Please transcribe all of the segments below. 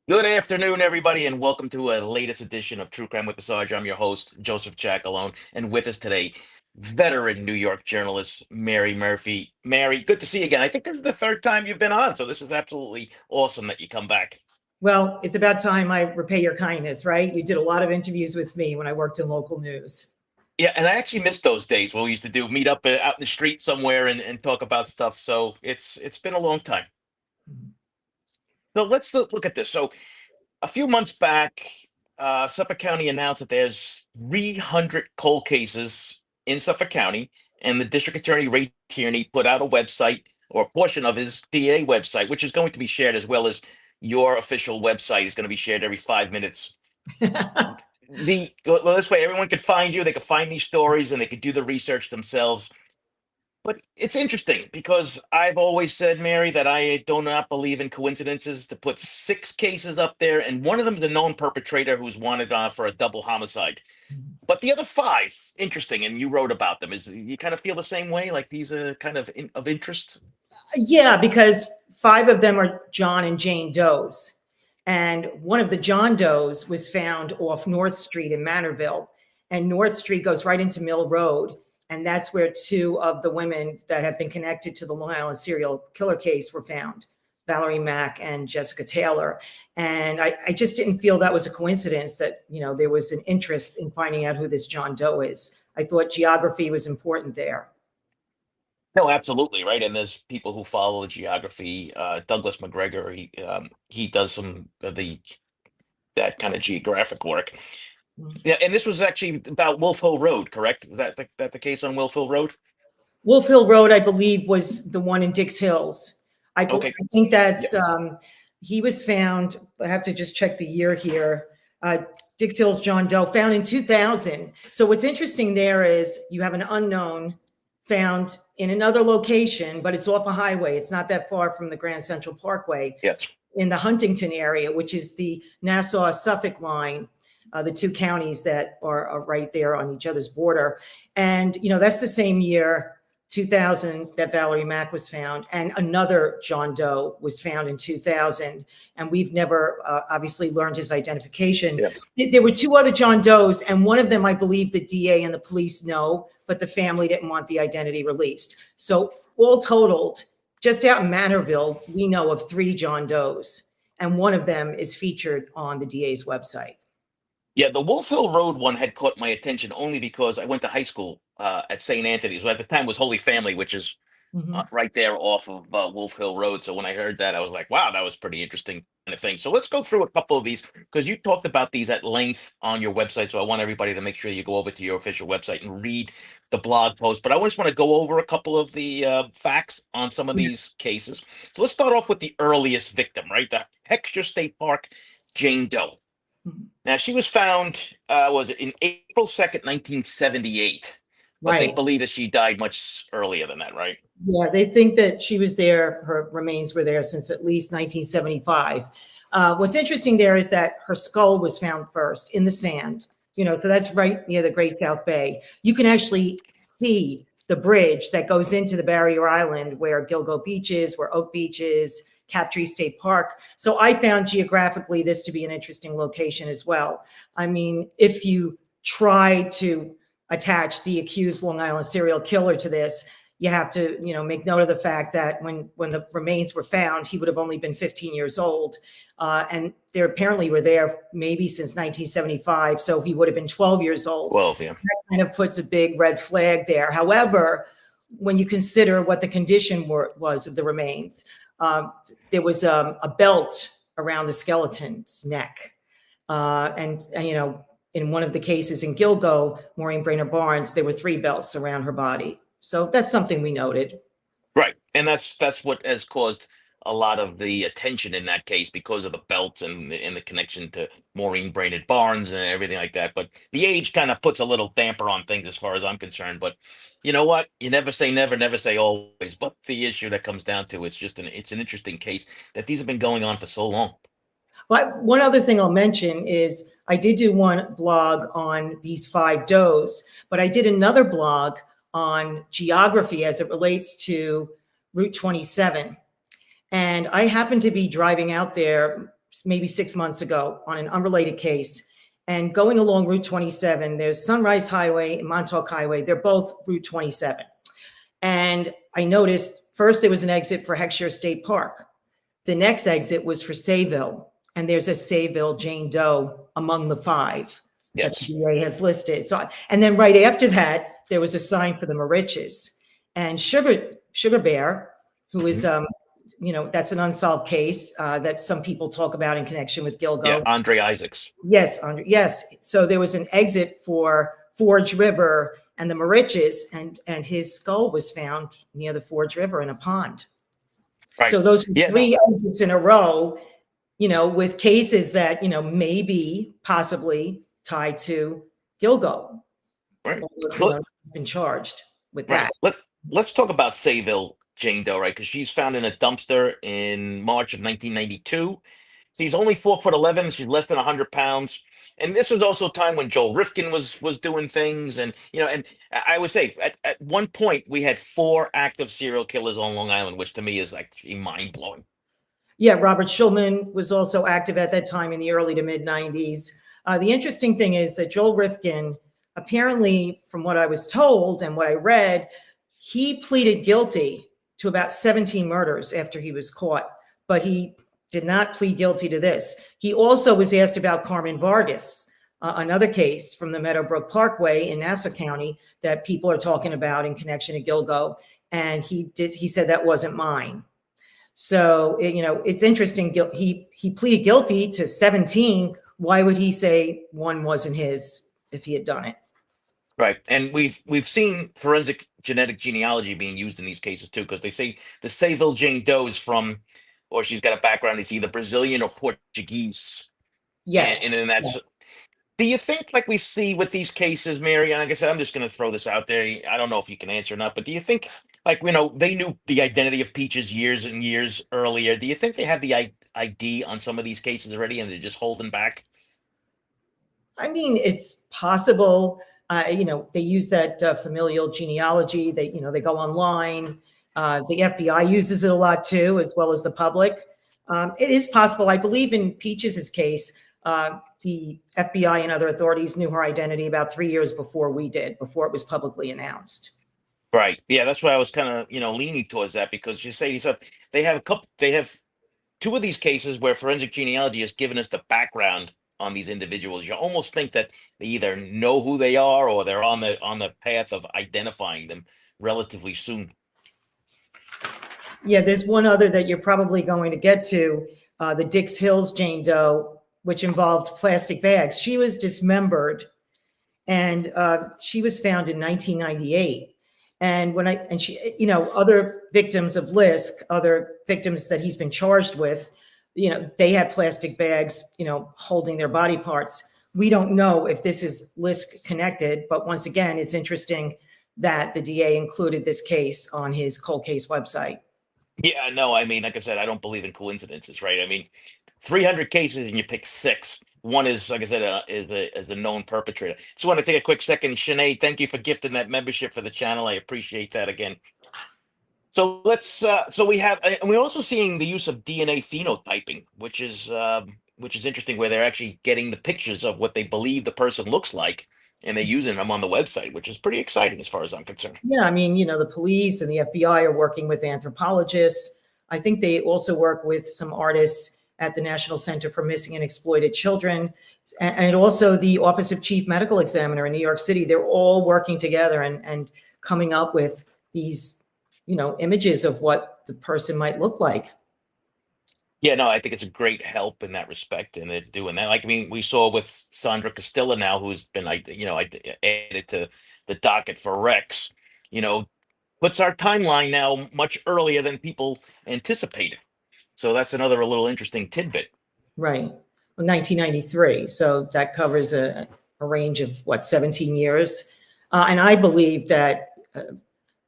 Good afternoon, everybody, and welcome to a latest edition of True Crime with the Sarge. I'm your host, Joseph Jackalone, and with us today, veteran New York journalist Mary Murphy. Mary, good to see you again. I think this is the third time you've been on, so this is absolutely awesome that you come back. Well, it's about time I repay your kindness, right? You did a lot of interviews with me when I worked in local news. Yeah, and I actually miss those days when we used to do meet up out in the street somewhere and talk about stuff. So it's been a long time. So let's look at this. So a few months back, Suffolk County announced that there's 300 cold cases in Suffolk County, and the district attorney Ray Tierney put out a website or a portion of his DA website, which is going to be shared as well as your official website is going to be shared every 5 minutes. Well, this way everyone could find you, they could find these stories, and they could do the research themselves. But it's interesting because I've always said, Mary, that I do not believe in coincidences. To put six cases up there, and one of them is a known perpetrator who's wanted for a double homicide. But the other five, interesting, and you wrote about them. Is you kind of feel the same way? Like these are kind of of interest? Yeah, because five of them are John and Jane Does. And one of the John Does was found off North Street in Manorville. And North Street goes right into Mill Road. And that's where two of the women that have been connected to the Long Island serial killer case were found, Valerie Mack and Jessica Taylor. And I just didn't feel that was a coincidence that, there was an interest in finding out who this John Doe is. I thought geography was important there. No, absolutely, right. And there's people who follow the geography. Douglas McGregor, he does some of that kind of geographic work. Yeah, and this was actually about Wolf Hill Road, correct? Is that the case on Wolf Hill Road? Wolf Hill Road, I believe, was the one in Dix Hills. I Okay. think Yeah. that's he was found. I have to just check the year here. Dix Hills John Doe found in 2000. So what's interesting there is you have an unknown found in another location, but it's off a highway. It's not that far from the Grand Central Parkway Yes. in the Huntington area, which is the Nassau-Suffolk line, the two counties that are right there on each other's border. And, that's the same year, 2000, that Valerie Mack was found, and another John Doe was found in 2000. And we've never obviously learned his identification. Yeah. There were two other John Does, and one of them, I believe the DA and the police know, but the family didn't want the identity released. So all totaled, just out in Manorville, we know of three John Does, and one of them is featured on the DA's website. Yeah, the Wolf Hill Road one had caught my attention only because I went to high school at St. Anthony's, who at the time was Holy Family, which is Mhm. right there off of Wolf Hill Road. So when I heard that, I was like, wow, that was pretty interesting kind of thing. So let's go through a couple of these because you talked about these at length on your website. So I want everybody to make sure you go over to your official website and read the blog post. But I just want to go over a couple of the facts on some of Yeah. these cases. So let's start off with the earliest victim, right? The Heckscher State Park Jane Doe. Mhm. Now, she was found, was it in April 2nd, 1978? But they Right. believe that she died much earlier than that, right? Yeah, they think that she was there, her remains were there since at least 1975. What's interesting there is that her skull was found first in the sand, so that's right near the Great South Bay. You can actually see the bridge that goes into the barrier island where Gilgo Beach is, where Oak Beach is, Captree State Park. So I found geographically this to be an interesting location as well. I mean, if you try to attach the accused Long Island serial killer to this, you have to, make note of the fact that when the remains were found, he would have only been 15 years old. And they apparently were there maybe since 1975. So he would have been 12 years old. 12, yeah. That kind of puts a big red flag there. However, when you consider what the condition was of the remains, there was a belt around the skeleton's neck. And, in one of the cases in Gilgo, Maureen Brainerd Barnes, there were three belts around her body. So that's something we noted. Right. And that's what has caused a lot of the attention in that case because of the belt and the connection to Maureen Brainerd Barnes and everything like that. But the age kind of puts a little damper on things as far as I'm concerned. But you know what? You never say never, never say always. But the issue that comes down to it's an interesting case that these have been going on for so long. But one other thing I'll mention is I did do one blog on these five does, but I did another blog on geography as it relates to Route 27. And I happened to be driving out there maybe 6 months ago on an unrelated case. And going along Route 27, there's Sunrise Highway and Montauk Highway. They're both Route 27. And I noticed first there was an exit for Heckscher State Park. The next exit was for Sayville. And there's a Sayville Jane Doe among the 5 that the Yes. DA has listed. So, and then right after that, there was a sign for the Mariches. And Sugar Bear, who is, that's an unsolved case that some people talk about in connection with Gilgo. Yeah, Andre Isaacs. Yes, yes. So there was an exit for Forge River and the Mariches, and his skull was found near the Forge River in a pond. Right. So those were 3 exits in a row, with cases that, maybe possibly tied to Gilgo. Right. He's been charged with that. Let's talk about Sayville Jane Doe, right? Because she's found in a dumpster in March of 1992. She's only 4'11". She's less than 100 pounds. And this was also a time when Joel Rifkin was doing things. And, and I would say at one point we had 4 active serial killers on Long Island, which to me is actually mind blowing. Yeah, Robert Schulman was also active at that time in the early to mid 90s. The interesting thing is that Joel Rifkin, apparently, from what I was told and what I read, he pleaded guilty to about 17 murders after he was caught, but he did not plead guilty to this. He also was asked about Carmen Vargas, another case from the Meadowbrook Parkway in Nassau County that people are talking about in connection to Gilgo, and he said that wasn't mine. So, it's interesting. He pleaded guilty to 17. Why would he say one wasn't his if he had done it? Right. And we've seen forensic genetic genealogy being used in these cases too, because they say the Sayville Jane Doe is from, or she's got a background, it's either Brazilian or Portuguese. Yes. And then that's, yes. Do you think, like we see with these cases, Mary, and like I said, I'm just going to throw this out there. I don't know if you can answer or not, but do you think, they knew the identity of Peaches years and years earlier. Do you think they have the ID on some of these cases already and they're just holding back? I mean, it's possible. They use that familial genealogy. They go online. The FBI uses it a lot too, as well as the public. It is possible. I believe in Peaches' case, the FBI and other authorities knew her identity about 3 years before we did, before it was publicly announced. Right. Yeah, that's why I was kind of, leaning towards that, because you say they have 2 of these cases where forensic genealogy has given us the background on these individuals. You almost think that they either know who they are or they're on the path of identifying them relatively soon. Yeah, there's one other that you're probably going to get to, the Dix Hills Jane Doe, which involved plastic bags. She was dismembered, and she was found in 1998. And she, other victims of LISK, other victims that he's been charged with, they had plastic bags, holding their body parts. We don't know if this is LISK connected, but once again, it's interesting that the DA included this case on his cold case website. Yeah, no, I mean, like I said, I don't believe in coincidences, right? I mean, 300 cases and you pick 6. One is, like I said, is a known perpetrator. Just want to take a quick second. Sinead, thank you for gifting that membership for the channel. I appreciate that again. So so we have, and we're also seeing the use of DNA phenotyping, which is interesting, where they're actually getting the pictures of what they believe the person looks like, and they're using them on the website, which is pretty exciting as far as I'm concerned. Yeah, I mean, the police and the FBI are working with anthropologists. I think they also work with some artists at the National Center for Missing and Exploited Children, and also the Office of Chief Medical Examiner in New York City. They're all working together and coming up with these, images of what the person might look like. Yeah, no, I think it's a great help in that respect, and they're doing that. Like, I mean, we saw with Sandra Castilla now, who's been, added to the docket for Rex. Puts our timeline now much earlier than people anticipated. So that's another little interesting tidbit. Right. Well, 1993. So that covers a range of 17 years. And I believe that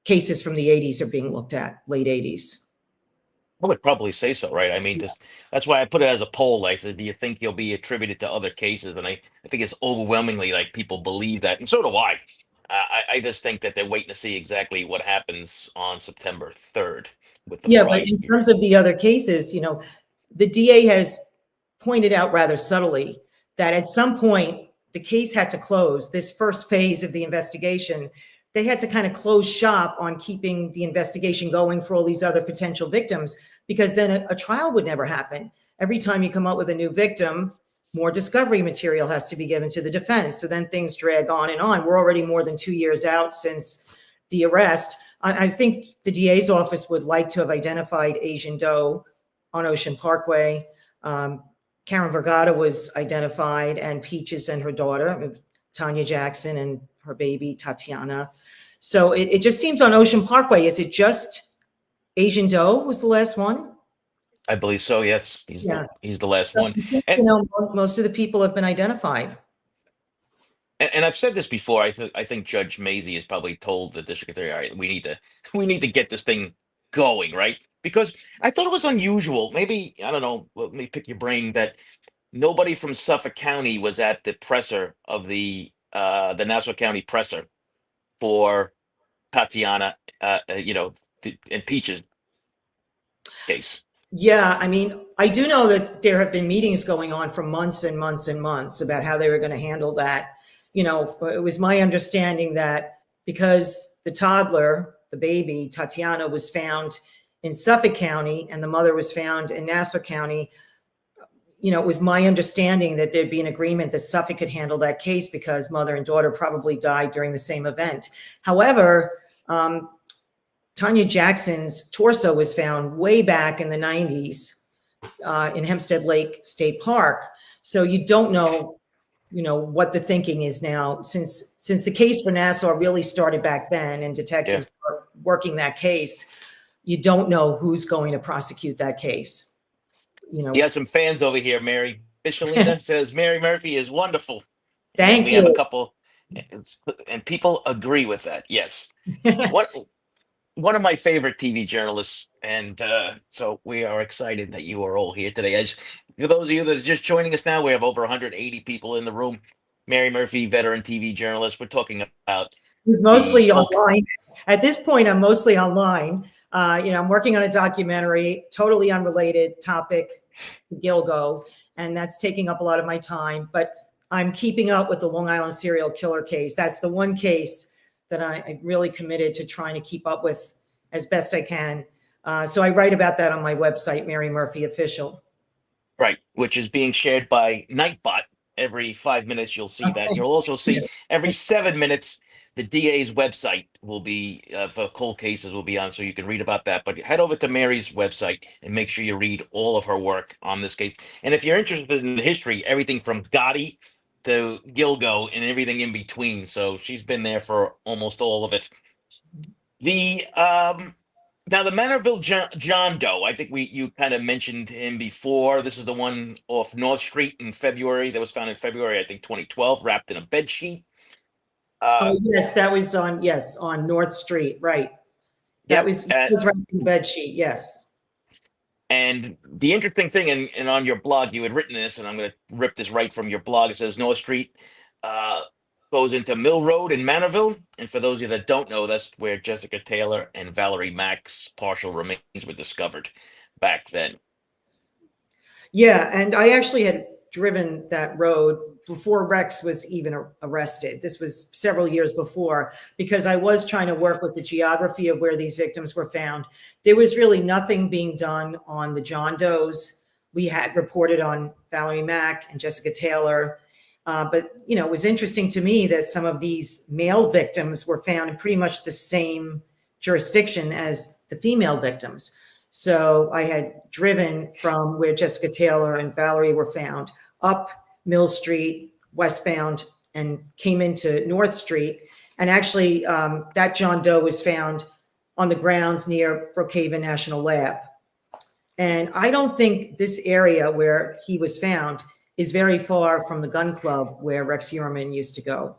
cases from the 80s are being looked at, late 80s. I would probably say so, right? I mean, that's why I put it as a poll. Like, do you think you'll be attributed to other cases? And I think it's overwhelmingly like people believe that, and so do I. I just think that they're waiting to see exactly what happens on September 3rd with the But in terms of the other cases, the DA has pointed out rather subtly that at some point the case had to close. This first phase of the investigation, they had to kind of close shop on keeping the investigation going for all these other potential victims, because then a trial would never happen. Every time you come up with a new victim, more discovery material has to be given to the defense. So then things drag on and on. We're already more than 2 years out since the arrest. I think the DA's office would like to have identified Asian Doe on Ocean Parkway. Karen Vergata was identified, and Peaches and her daughter, Tanya Jackson, and her baby, Tatiana. So it just seems on Ocean Parkway, is it just Asian Doe was the last one? I believe so. Yes, he's the last So, one. you And know, most of the people have been identified. and I've said this before. I think Judge Mazie has probably told the district attorney, all right, we need to get this thing going, right? Because I thought it was unusual. Maybe, I don't know. Let me pick your brain that nobody from Suffolk County was at the presser of the Nassau County presser for Tatiana, and Peach's case. Yeah, I mean, I do know that there have been meetings going on for months and months and months about how they were going to handle that. You know, it was my understanding that because the toddler, the baby, Tatiana, was found in Suffolk County and the mother was found in Nassau County, you know, it was my understanding that there'd be an agreement that Suffolk could handle that case because mother and daughter probably died during the same event. However, Tanya Jackson's torso was found way back in the 90s in Hempstead Lake State Park. So you don't know, you know, what the thinking is now, since the case for Nassau really started back then and Yeah. detectives are working that case. You don't know who's going to prosecute that case. You He know, has some fans over here. Mary Michelina says Mary Murphy is wonderful, and thank we have a you. couple, and people agree with that. Yes. What one of my favorite TV journalists, and so we are excited that you are all here today. As for those of you that are just joining us now, we have over 180 people in the room. Mary Murphy, veteran TV journalist. We're talking about Who's the mostly Polk. online. At this point, I'm mostly online. You know, I'm working on a documentary, totally unrelated topic, Gilgo, and that's taking up a lot of my time. But I'm keeping up with the Long Island serial killer case. That's the one case that I'm really committed to trying to keep up with as best I can. So I write about that on my website, Mary Murphy Official. Right, which is being shared by Nightbot. Every 5 minutes, you'll see that. You'll also see every 7 minutes, the DA's website will be for cold cases will be on, so you can read about that. But head over to Mary's website and make sure you read all of her work on this case. And if you're interested in the history, everything from Gotti to Gilgo and everything in between. So she's been there for almost all of it. The Now the Manorville John Doe, I think you kind of mentioned him before. This is the one off North Street in February that was found in February, I think 2012, wrapped in a bed sheet. Oh, yes, that was on North Street, right. That Yep. was right in the bed sheet, yes. And the interesting thing, and on your blog, you had written this, and I'm going to rip this right from your blog. It says North Street uh, goes into Mill Road in Manorville. And for those of you that don't know, that's where Jessica Taylor and Valerie Mack's partial remains were discovered back then. Yeah, and I actually had driven that road before Rex was even arrested. This was several years before, because I was trying to work with the geography of where these victims were found. There was really nothing being done on the John Does. We had reported on Valerie Mack and Jessica Taylor. But, you know, it was interesting to me that some of these male victims were found in pretty much the same jurisdiction as the female victims. So I had driven from where Jessica Taylor and Valerie were found up Mill Street, westbound, and came into North Street. And actually, that John Doe was found on the grounds near Brookhaven National Lab. And I don't think this area where he was found is very far from the gun club where Rex Heuermann used to go.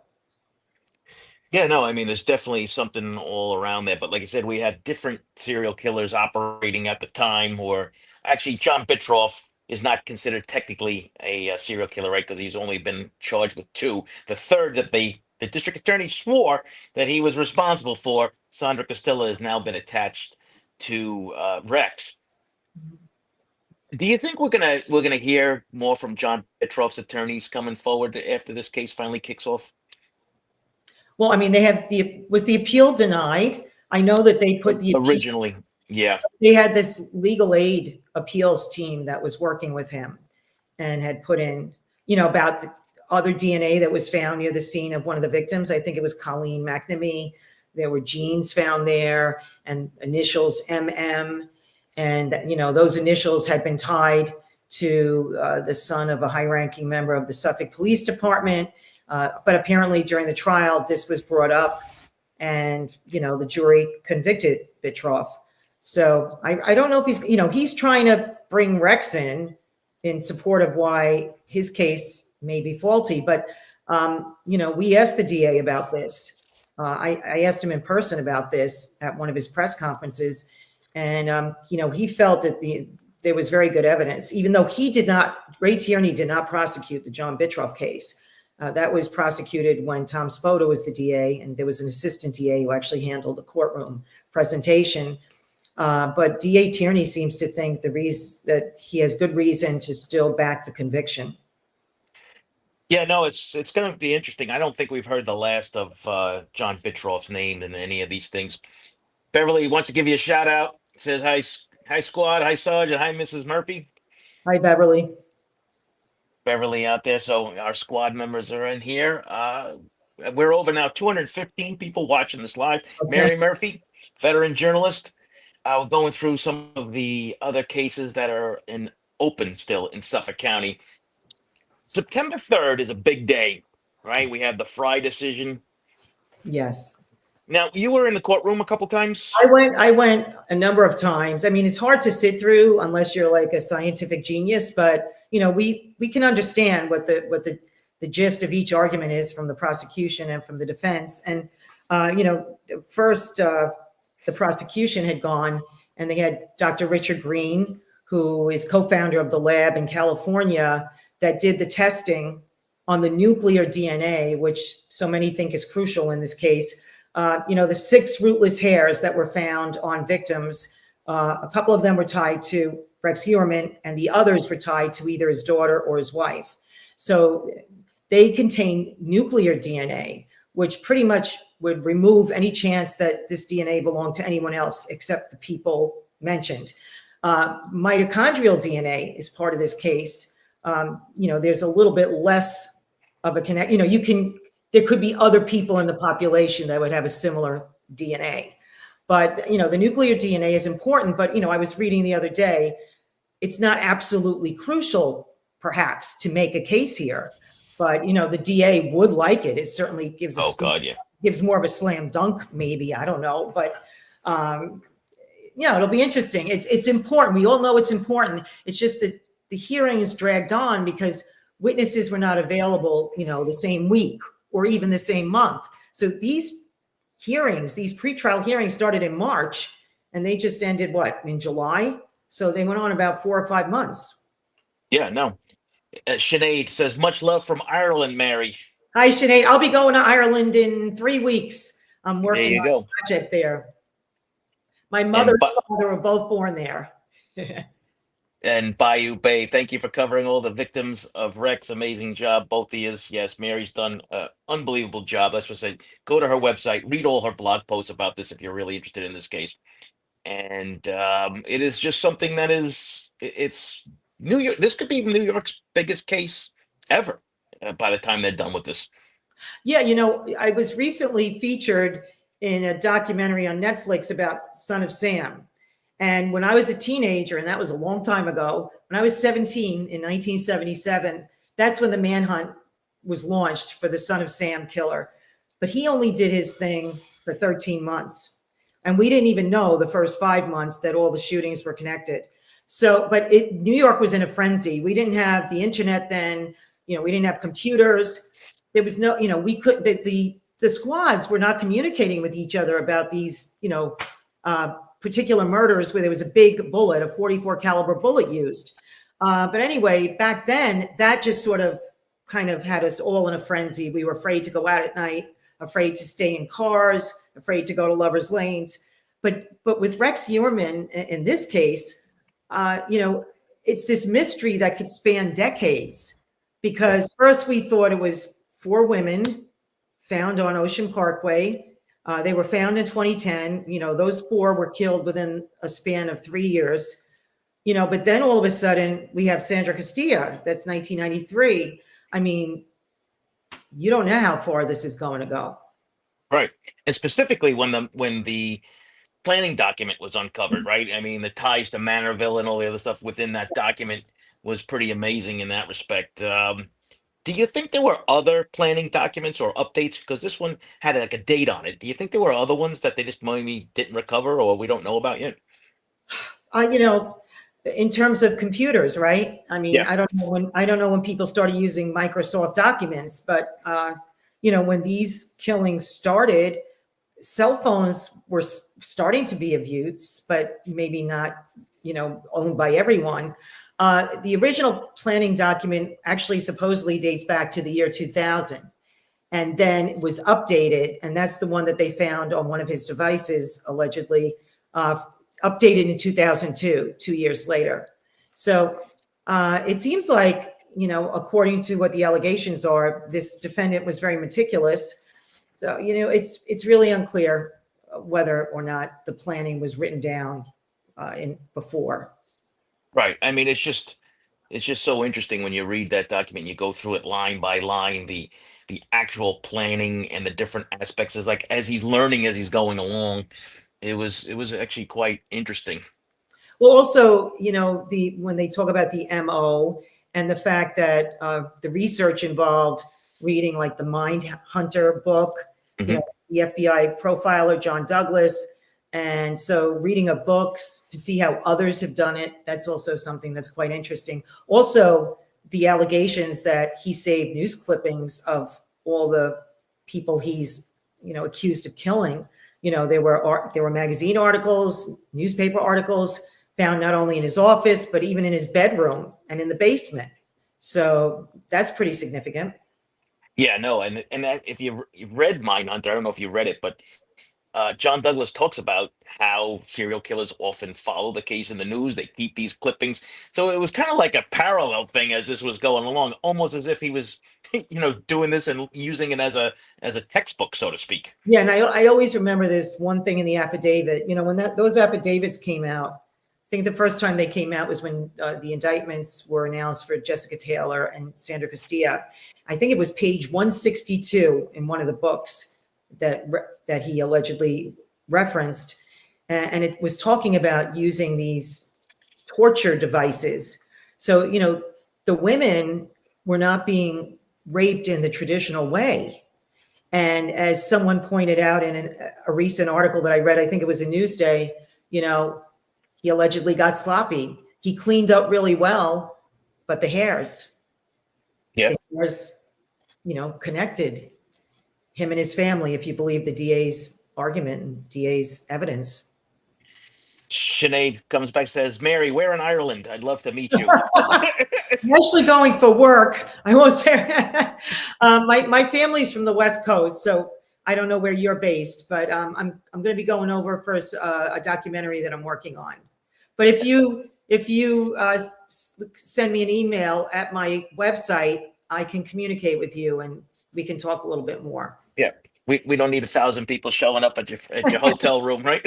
Yeah, no, I mean, there's definitely something all around there. But like I said, we had different serial killers operating at the time, or actually, John Bitroff is not considered technically a serial killer, right? Because he's only been charged with two. The third that the district attorney swore that he was responsible for, Sandra Costilla, has now been attached to Rex. Do you think we're gonna hear more from John Petroff's attorneys coming forward after this case finally kicks off? Well, I mean, was the appeal denied? I know that they put the appeal, Originally, yeah. they had this legal aid appeals team that was working with him and had put in, about the other DNA that was found near the scene of one of the victims. I think it was Colleen McNamee. There were genes found there and initials MM. And, those initials had been tied to the son of a high ranking member of the Suffolk Police Department. But apparently during the trial, this was brought up and, the jury convicted Bitroff. So I don't know if he's trying to bring Rex in support of why his case may be faulty. But, we asked the DA about this. I asked him in person about this at one of his press conferences. And, he felt that there was very good evidence, even though Ray Tierney did not prosecute the John Bitroff case. That was prosecuted when Tom Spota was the DA, and there was an assistant DA who actually handled the courtroom presentation. But DA Tierney seems to think that he has good reason to still back the conviction. Yeah, no, it's going to be interesting. I don't think we've heard the last of John Bitroff's name in any of these things. Beverly wants to give you a shout out. Says hi, hi squad, hi Sarge, and hi Mrs. Murphy. Hi, Beverly. Beverly out there. So our squad members are in here. We're over now 215 people watching this live. Okay. Mary Murphy, veteran journalist. We're going through some of the other cases that are open still in Suffolk County. September 3rd is a big day, right? We have the Fry decision. Yes. Now, you were in the courtroom a couple times. I went a number of times. I mean, it's hard to sit through unless you're like a scientific genius, but we can understand what the gist of each argument is from the prosecution and from the defense. And first the prosecution had gone and they had Dr. Richard Green, who is co-founder of the lab in California that did the testing on the nuclear DNA, which so many think is crucial in this case. The 6 rootless hairs that were found on victims, a couple of them were tied to Rex Heuermann and the others were tied to either his daughter or his wife. So they contain nuclear DNA, which pretty much would remove any chance that this DNA belonged to anyone else except the people mentioned. Mitochondrial DNA is part of this case. There's a little bit less of a connect. There could be other people in the population that would have a similar DNA. But, the nuclear DNA is important. But, I was reading the other day, it's not absolutely crucial, perhaps, to make a case here. But, the DA would like it. It certainly gives gives more of a slam dunk, maybe. I don't know. But, it'll be interesting. It's important. We all know it's important. It's just that the hearing is dragged on because witnesses were not available, the same week or even the same month. So these hearings, these pretrial hearings started in March and they just ended in July? So they went on about 4 or 5 months. Yeah, no. Sinead says, much love from Ireland, Mary. Hi, Sinead. I'll be going to Ireland in 3 weeks. I'm working on a project there. My mother and father were both born there. And Bayou Bay, thank you for covering all the victims of Rex. Amazing job, both of you. Yes, Mary's done an unbelievable job. Let's just say, go to her website, read all her blog posts about this if you're really interested in this case. And it is just something that it's New York. This could be New York's biggest case ever by the time they're done with this. Yeah, I was recently featured in a documentary on Netflix about Son of Sam. And when I was a teenager, and that was a long time ago, when I was 17 in 1977, that's when the manhunt was launched for the Son of Sam killer. But he only did his thing for 13 months. And we didn't even know the first 5 months that all the shootings were connected. So, but New York was in a frenzy. We didn't have the internet then, we didn't have computers. There was no, we couldn't, the squads were not communicating with each other about these, particular murders where there was a big bullet, a 44 caliber bullet used. But anyway, back then that just sort of kind of had us all in a frenzy. We were afraid to go out at night, afraid to stay in cars, afraid to go to lovers lanes. But with Rex Heuermann in this case, it's this mystery that could span decades, because first we thought it was 4 women found on Ocean Parkway. They were found in 2010. Those 4 were killed within a span of 3 years. But then all of a sudden we have Sandra Castilla. That's 1993. I mean, you don't know how far this is going to go. Right. And specifically when the planning document was uncovered, right? I mean, the ties to Manorville and all the other stuff within that document was pretty amazing in that respect. Do you think there were other planning documents or updates? Because this one had like a date on it. Do you think there were other ones that they just maybe didn't recover or we don't know about yet? In terms of computers, right? I mean, Yeah. I don't know when people started using Microsoft Documents, but when these killings started, cell phones were starting to be of use, but maybe not, owned by everyone. The original planning document actually supposedly dates back to the year 2000, and then it was updated, and that's the one that they found on one of his devices, allegedly, updated in 2002, 2 years later. So it seems like, according to what the allegations are, this defendant was very meticulous. So, it's really unclear whether or not the planning was written down before. Right. I mean, it's just so interesting when you read that document, you go through it line by line, the actual planning and the different aspects is like as he's learning as he's going along. It was actually quite interesting. Well, also, when they talk about the MO and the fact that the research involved reading like the Mind Hunter book, Mhm. the FBI profiler, John Douglas. And so reading of books to see how others have done it, that's also something that's quite interesting. Also, the allegations that he saved news clippings of all the people he's, accused of killing. There were magazine articles, newspaper articles found not only in his office, but even in his bedroom and in the basement. So that's pretty significant. Yeah, no, and that, if you've read Mindhunter, I don't know if you read it, but John Douglas talks about how serial killers often follow the case in the news. They keep these clippings, so it was kind of like a parallel thing as this was going along, almost as if he was, doing this and using it as a textbook, so to speak. Yeah, and I always remember there's one thing in the affidavit. When those affidavits came out, I think the first time they came out was when the indictments were announced for Jessica Taylor and Sandra Castilla. I think it was page 162 in one of the books that he allegedly referenced, and it was talking about using these torture devices. So the women were not being raped in the traditional way. And as someone pointed out in a recent article that I read, I think it was in Newsday, he allegedly got sloppy. He cleaned up really well, but the hairs, Yeah. connected him and his family, if you believe the DA's argument and DA's evidence. Sinead comes back, says, "Mary, where in Ireland? I'd love to meet you." I'm actually going for work. I won't say. My family's from the West Coast, so I don't know where you're based, but I'm going to be going over for a documentary that I'm working on. But if you send me an email at my website, I can communicate with you and we can talk a little bit more. Yeah, we don't need 1,000 people showing up at your hotel room, right?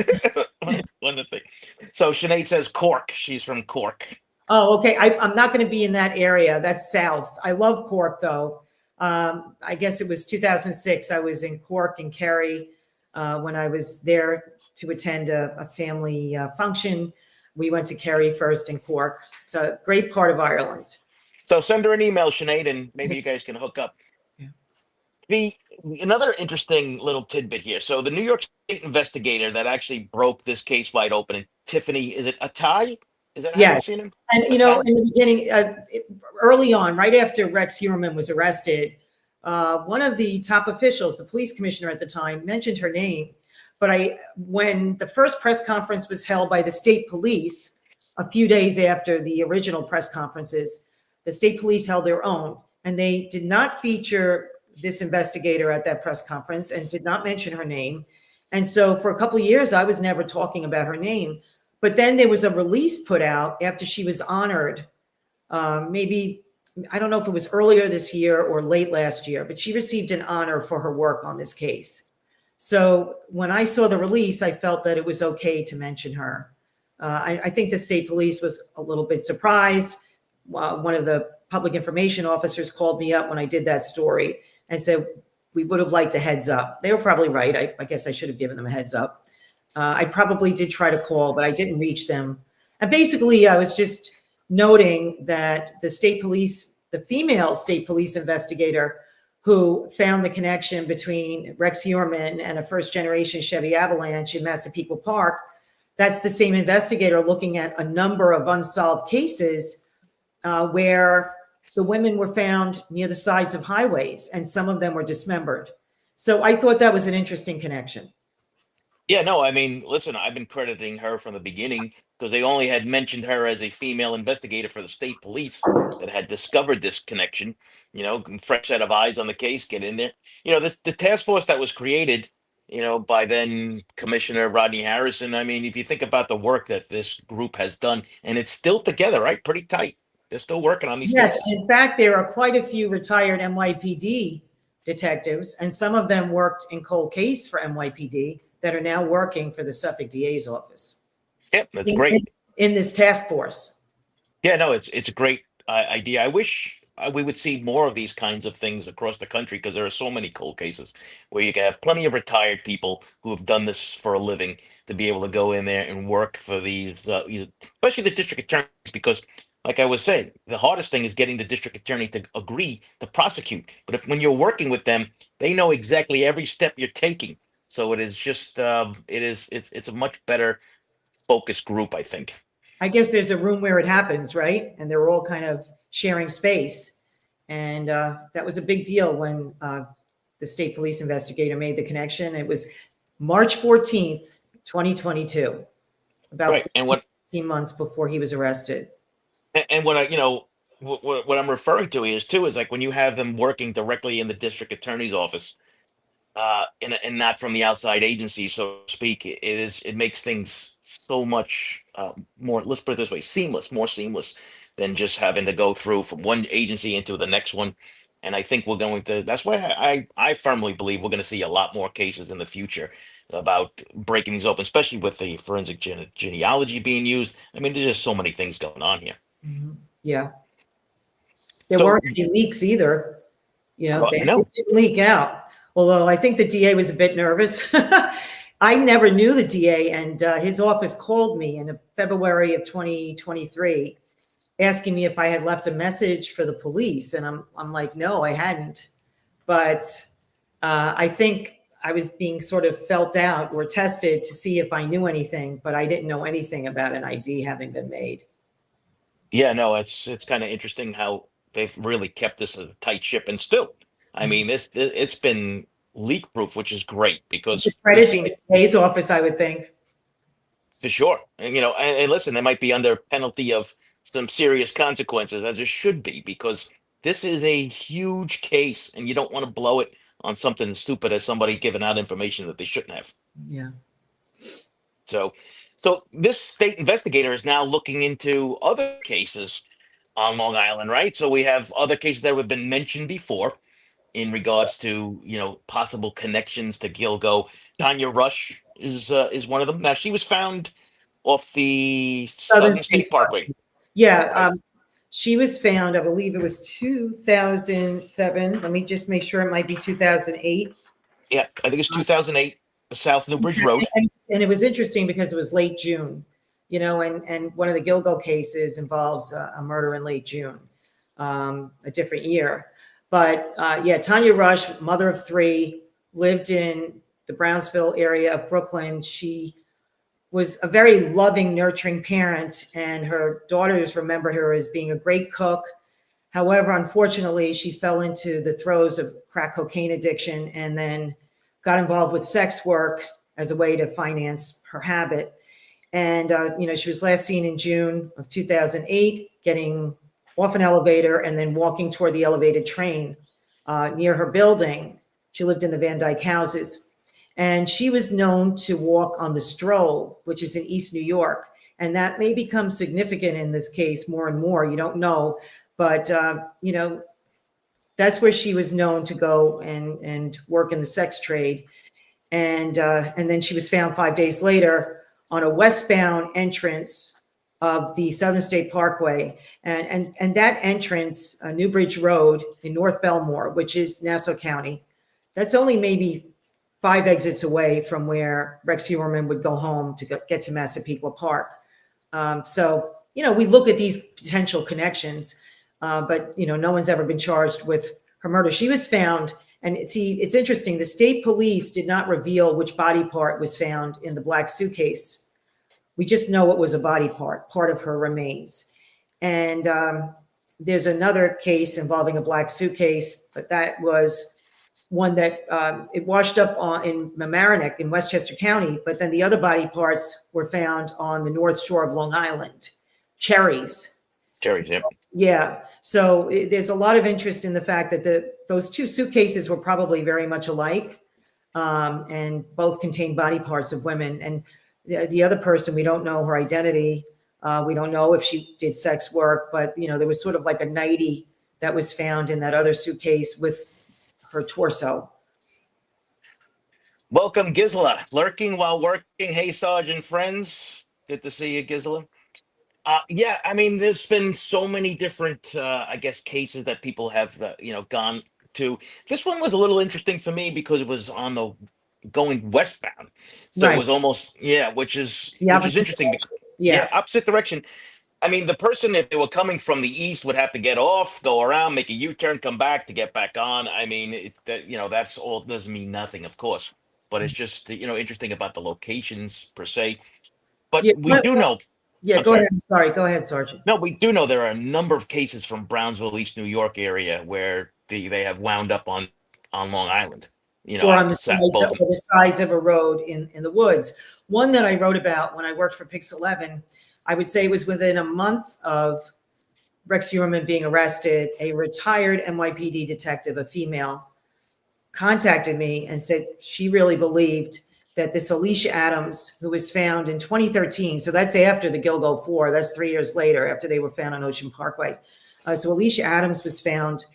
One of the things. So Sinead says Cork. She's from Cork. Oh, okay. I'm not going to be in that area. That's south. I love Cork, though. I guess it was 2006. I was in Cork and Kerry when I was there to attend a family function. We went to Kerry first in Cork. It's a great part of Ireland. So send her an email, Sinead, and maybe you guys can hook up. Yeah. Another interesting little tidbit here. So the New York State investigator that actually broke this case wide open, and Tiffany, is it Atai? Is that how you Yes. seen him? And, in the beginning, early on, right after Rex Heuermann was arrested, one of the top officials, the police commissioner at the time, mentioned her name. But when the first press conference was held by the state police, a few days after the original press conferences, the state police held their own, and they did not feature this investigator at that press conference and did not mention her name. And so for a couple of years, I was never talking about her name. But then there was a release put out after she was honored. Maybe, I don't know if it was earlier this year or late last year, but she received an honor for her work on this case. So when I saw the release, I felt that it was okay to mention her. I think the state police was a little bit surprised. One of the public information officers called me up when I did that story and said, we would have liked a heads up. They were probably right. I guess I should have given them a heads up. I probably did try to call, but I didn't reach them. And basically, I was just noting that the state police, the female state police investigator who found the connection between Rex Heuermann and a first-generation Chevy Avalanche in Massapequa Park, that's the same investigator looking at a number of unsolved cases where the women were found near the sides of highways, and some of them were dismembered. So I thought that was an interesting connection. Yeah, no, I mean, listen, I've been crediting her from the beginning because they only had mentioned her as a female investigator for the state police that had discovered this connection. Fresh set of eyes on the case, get in there. The task force that was created, by then Commissioner Rodney Harrison. I mean, if you think about the work that this group has done, and it's still together, right? Pretty tight. They're still working on these Yes, cases. in fact, there are quite a few retired NYPD detectives, and some of them worked in cold case for NYPD that are now working for the Suffolk DA's office. Yeah, that's great. In this task force. Yeah, no, it's a great idea. I wish we would see more of these kinds of things across the country because there are so many cold cases where you can have plenty of retired people who have done this for a living to be able to go in there and work for these, especially the district attorneys, because like I was saying, the hardest thing is getting the district attorney to agree to prosecute. But when you're working with them, they know exactly every step you're taking. So it is just, it's a much better focused group, I think. I guess there's a room where it happens, right? And they're all kind of sharing space. And that was a big deal when the state police investigator made the connection. It was March 14th, 2022, about Right. And 15 months before he was arrested. and what what I'm referring to is like when you have them working directly in the district attorney's office, and not from the outside agency, so to speak. It makes things so much more, let's put it this way, more seamless than just having to go through from one agency into the next one. And I think we're going to, that's why I firmly believe we're going to see a lot more cases in the future about breaking these open, especially with the forensic genealogy being used. I mean, there's just so many things going on here. Yeah. There So, weren't any leaks either. well, They didn't leak out. Although I think the DA was a bit nervous. I never knew the DA, and his office called me in February of 2023, asking me if I had left a message for the police, and I'm like, no, I hadn't. But I think I was being sort of felt out or tested to see if I knew anything, but I didn't know anything about an ID having been made. yeah, no, it's kind of interesting how they've really kept this a tight ship, and still, I mean, it's been leak proof, which is great because The we've credits seen to it the DA's office, I would think. for sure. And and listen, they might be under penalty of some serious consequences, as it should be, because this is a huge case, and you don't want to blow it on something as stupid as somebody giving out information that they shouldn't have. Yeah. So this state investigator is now looking into other cases on Long Island, right? So we have other cases that have been mentioned before in regards to possible connections to Gilgo. Tanya Rush is one of them. Now she was found off the Southern Southern State State Parkway. Yeah. Right. She was found, I believe it was 2007. Let me just make sure it might be 2008. Yeah, I think it's 2008, the South Newbridge Road. And it was interesting because it was late June, and one of the Gilgo cases involves a murder in late June, a different year. But yeah, Tanya Rush, mother of three, lived in the Brownsville area of Brooklyn. She was a very loving, nurturing parent, and her daughters remembered her as being a great cook. However, unfortunately, she fell into the throes of crack cocaine addiction and then got involved with sex work as a way to finance her habit. And, she was last seen in June of 2008, getting off an elevator and then walking toward the elevated train near her building. She lived in the Van Dyke houses. And she was known to walk on the Stroll, which is in East New York. And that may become significant in this case more and more. You don't know. But, that's where she was known to go and work in the sex trade. And then she was found 5 days later on a westbound entrance of the Southern State Parkway. And that entrance, Newbridge Road in North Belmore, which is Nassau County, that's only maybe 5 exits away from where Rex Heuermann would go home to get to Massapequa Park. So, we look at these potential connections, but, no one's ever been charged with her murder. She was found, and it's interesting, the state police did not reveal which body part was found in the black suitcase. We just know it was a body part of her remains. And there's another case involving a black suitcase, but that was one that it washed up in Mamaroneck in Westchester County, but then the other body parts were found on the North Shore of Long Island. Cherries, Yep. Yeah. So there's a lot of interest in the fact that those 2 suitcases were probably very much alike, and both contained body parts of women. And the other person, we don't know her identity. We don't know if she did sex work, but there was sort of like a nightie that was found in that other suitcase with her torso. Welcome, Gisela. Lurking while working. Hey, Sergeant friends. Good to see you, Gisela. Yeah, I mean, there's been so many different, I guess, cases that people have, gone to. This one was a little interesting for me because it was on the going westbound, so it Right. was almost, yeah, which is The opposite interesting. direction. Yeah. Opposite direction. I mean, the person, if they were coming from the east, would have to get off, go around, make a U-turn, come back to get back on. I mean, that's all. Doesn't mean nothing, of course, but it's just interesting about the locations per se. But Yeah. we do know. Yeah. I'm Go sorry. ahead. I'm sorry. Go ahead, Sergeant. No, we do know there are a number of cases from Brownsville, East New York area where they have wound up on Long Island. Or on the Both. sides of a road in the woods. One that I wrote about when I worked for Pix 11, I would say was within a month of Rex Heuermann being arrested, a retired NYPD detective, a female, contacted me and said she really believed that this Alicia Adams, who was found in 2013, so that's after the Gilgo 4, that's 3 years later after they were found on Ocean Parkway. So Alicia Adams was found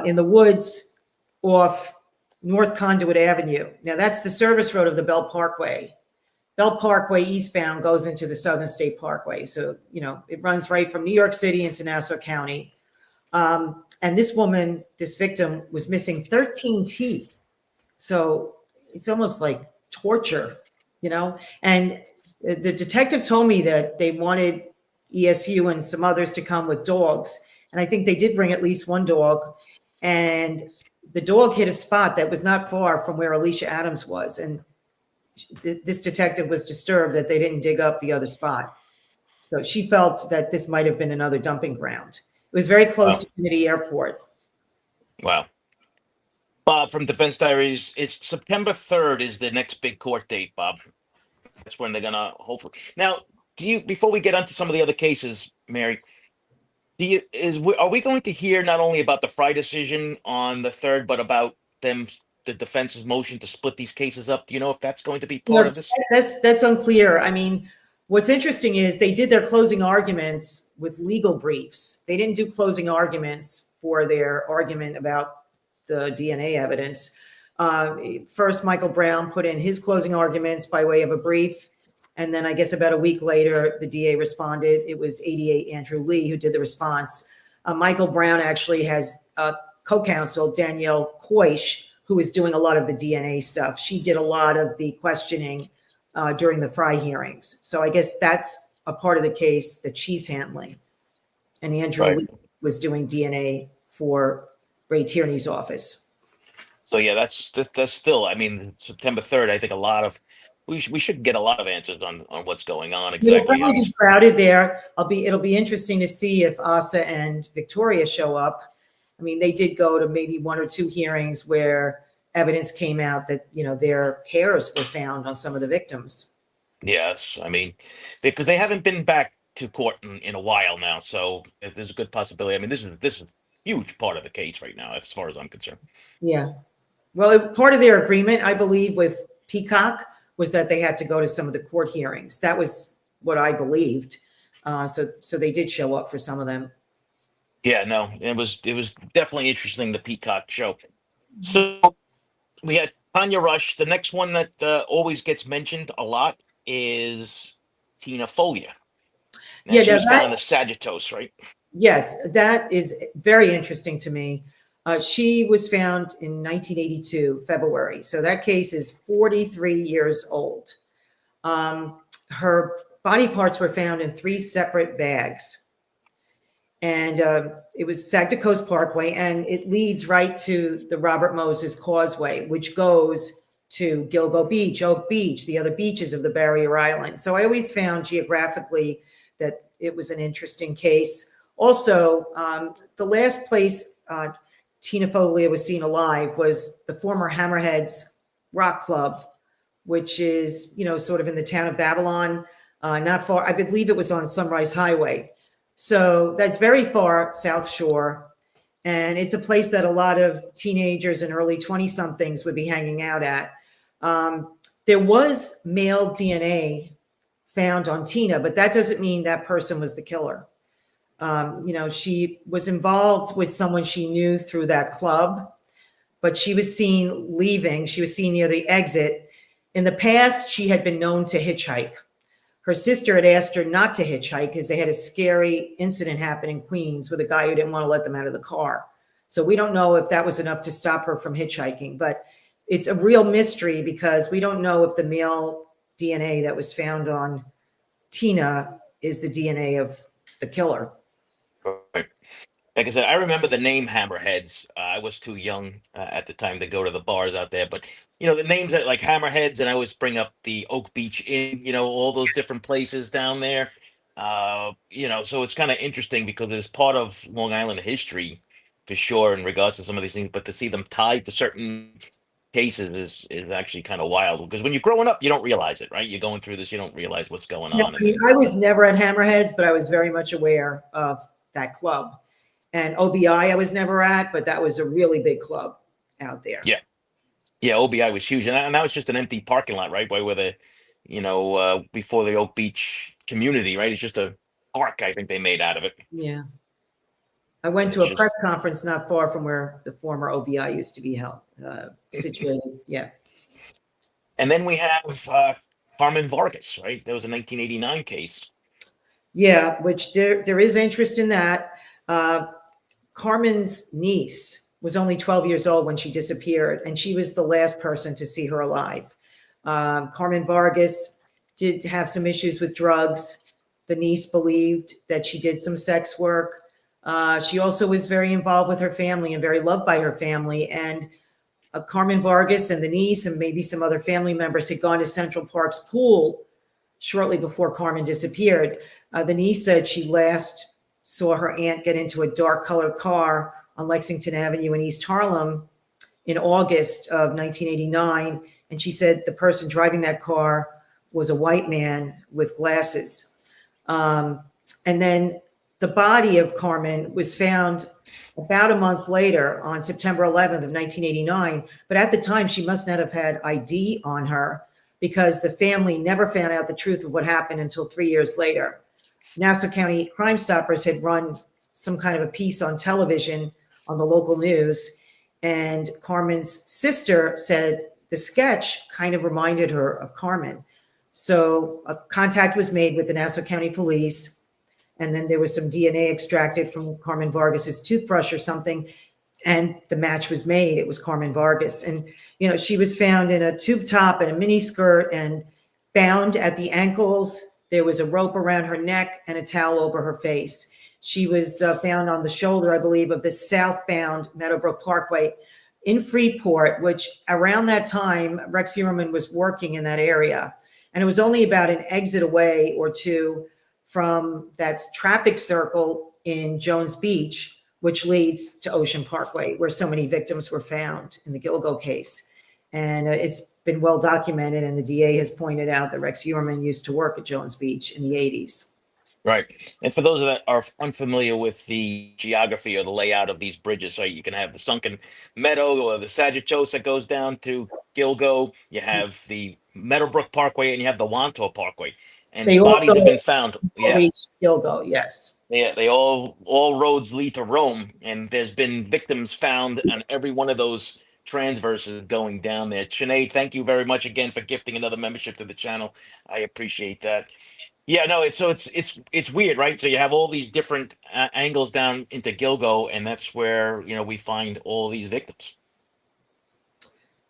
in the woods off North Conduit Avenue. Now that's the service road of the Bell Parkway. Bell Parkway eastbound goes into the Southern State Parkway. So, it runs right from New York City into Nassau County. And this woman, this victim, was missing 13 teeth. So it's almost like torture, And the detective told me that they wanted ESU and some others to come with dogs. And I think they did bring at least one dog. And the dog hit a spot that was not far from where Alicia Adams was. And this detective was disturbed that they didn't dig up the other spot. So she felt that this might have been another dumping ground. It was very close to Kennedy Airport. Wow. Bob from Defense Diaries, it's September 3rd is the next big court date, Bob. That's when they're going to hopefully. Now, before we get onto some of the other cases, Mary, are we going to hear not only about the Fry decision on the 3rd, but about the defense's motion to split these cases up? Do you know if that's going to be part of this? That's unclear. I mean, what's interesting is they did their closing arguments with legal briefs. They didn't do closing arguments for their argument about the DNA evidence. First, Michael Brown put in his closing arguments by way of a brief. And then I guess about a week later, the DA responded. It was 88 Andrew Lee who did the response. Michael Brown actually has co-counsel Danielle Koish, who is doing a lot of the DNA stuff. She did a lot of the questioning during the Fry hearings. So I guess that's a part of the case that she's handling. And Andrew Lee was doing DNA for Ray Tierney's office. So yeah, that's still, I mean, September 3rd, I think we should get a lot of answers on what's going on exactly. It'll probably be crowded there. It'll be interesting to see if Asa and Victoria show up. I mean, they did go to maybe 1 or 2 hearings where evidence came out that, their hairs were found on some of the victims. Yes. I mean, because they haven't been back to court in a while now. So there's a good possibility. I mean, this is a huge part of the case right now, as far as I'm concerned. Yeah. Well, part of their agreement, I believe, with Peacock was that they had to go to some of the court hearings. That was what I believed. So they did show up for some of them. Yeah, no, it was definitely interesting, the Peacock show. So we had Tanya Rush. The next one that always gets mentioned a lot is Tina Folia. Now Yeah, she now was found in the Sagittos, right? yes, that is very interesting to me. She was found in 1982, February. So that case is 43 years old. Her body parts were found in three separate bags. And it was Sagda Coast Parkway, and it leads right to the Robert Moses Causeway, which goes to Gilgo Beach, Oak Beach, the other beaches of the Barrier Island. So I always found geographically that it was an interesting case. Also, the last place Tina Foglia was seen alive was the former Hammerheads Rock Club, which is, sort of in the town of Babylon, not far. I believe it was on Sunrise Highway. So that's very far South Shore. And it's a place that a lot of teenagers and early 20 somethings would be hanging out at. There was male DNA found on Tina, but that doesn't mean that person was the killer. She was involved with someone she knew through that club, but she was seen leaving. She was seen near the exit. In the past, she had been known to hitchhike. Her sister had asked her not to hitchhike because they had a scary incident happen in Queens with a guy who didn't want to let them out of the car. So we don't know if that was enough to stop her from hitchhiking, but it's a real mystery because we don't know if the male DNA that was found on Tina is the DNA of the killer. Right. Like I said, I remember the name Hammerheads. I was too young at the time to go to the bars out there, but the names that like Hammerheads, and I always bring up the Oak Beach Inn. All those different places down there. So it's kind of interesting because it's part of Long Island history for sure in regards to some of these things. But to see them tied to certain cases is actually kind of wild because when you're growing up, you don't realize it, right? You're going through this, you don't realize what's going No, on, I and mean, then I was never at Hammerheads, but I was very much aware of that club. And OBI I was never at, but that was a really big club out there. yeah. Yeah, OBI was huge, and that was just an empty parking lot, right, by where before the Oak Beach community, right? It's just a park, I think they made out of it. Yeah. I went And to it's a just, press conference not far from where the former OBI used to be held, situated. Yeah. and then we have Carmen Vargas, right? That was a 1989 case. Yeah, which there is interest in that. Uh, Carmen's niece was only 12 years old when she disappeared, and she was the last person to see her alive. Carmen Vargas did have some issues with drugs. The niece believed that she did some sex work. She also was very involved with her family and very loved by her family. And Carmen Vargas and the niece and maybe some other family members had gone to Central Park's pool shortly before Carmen disappeared. The niece said she last saw her aunt get into a dark colored car on Lexington Avenue in East Harlem in August of 1989. And she said the person driving that car was a white man with glasses. And then the body of Carmen was found about a month later on September 11th of 1989. But at the time, she must not have had ID on her because the family never found out the truth of what happened until 3 years later. Nassau County Crime Stoppers had run some kind of a piece on television on the local news, and Carmen's sister said the sketch kind of reminded her of Carmen. So a contact was made with the Nassau County Police, and then there was some DNA extracted from Carmen Vargas's toothbrush or something, and the match was made. It was Carmen Vargas. And, she was found in a tube top and a mini skirt and bound at the ankles. There was a rope around her neck and a towel over her face. She was found on the shoulder, I believe, of the southbound Meadowbrook Parkway in Freeport, which around that time, Rex Heuermann was working in that area. And it was only about an exit away or two from that traffic circle in Jones Beach, which leads to Ocean Parkway, where so many victims were found in the Gilgo case. And it's been well documented, and the DA has pointed out that Rex Heuermann used to work at Jones Beach in the 80s. Right. And for those that are unfamiliar with the geography or the layout of these bridges, so you can have the Sunken Meadow or the Sagittos that goes down to Gilgo. You have the Meadowbrook Parkway and you have the Wantor Parkway. and They all bodies have go been found. Yeah, reach Gilgo, yes. they all roads lead to Rome, and there's been victims found on every one of those transverses going down there. Sinead, thank you very much again for gifting another membership to the channel. I appreciate that. Yeah, no, it's weird, right? So you have all these different angles down into Gilgo, and that's where we find all these victims.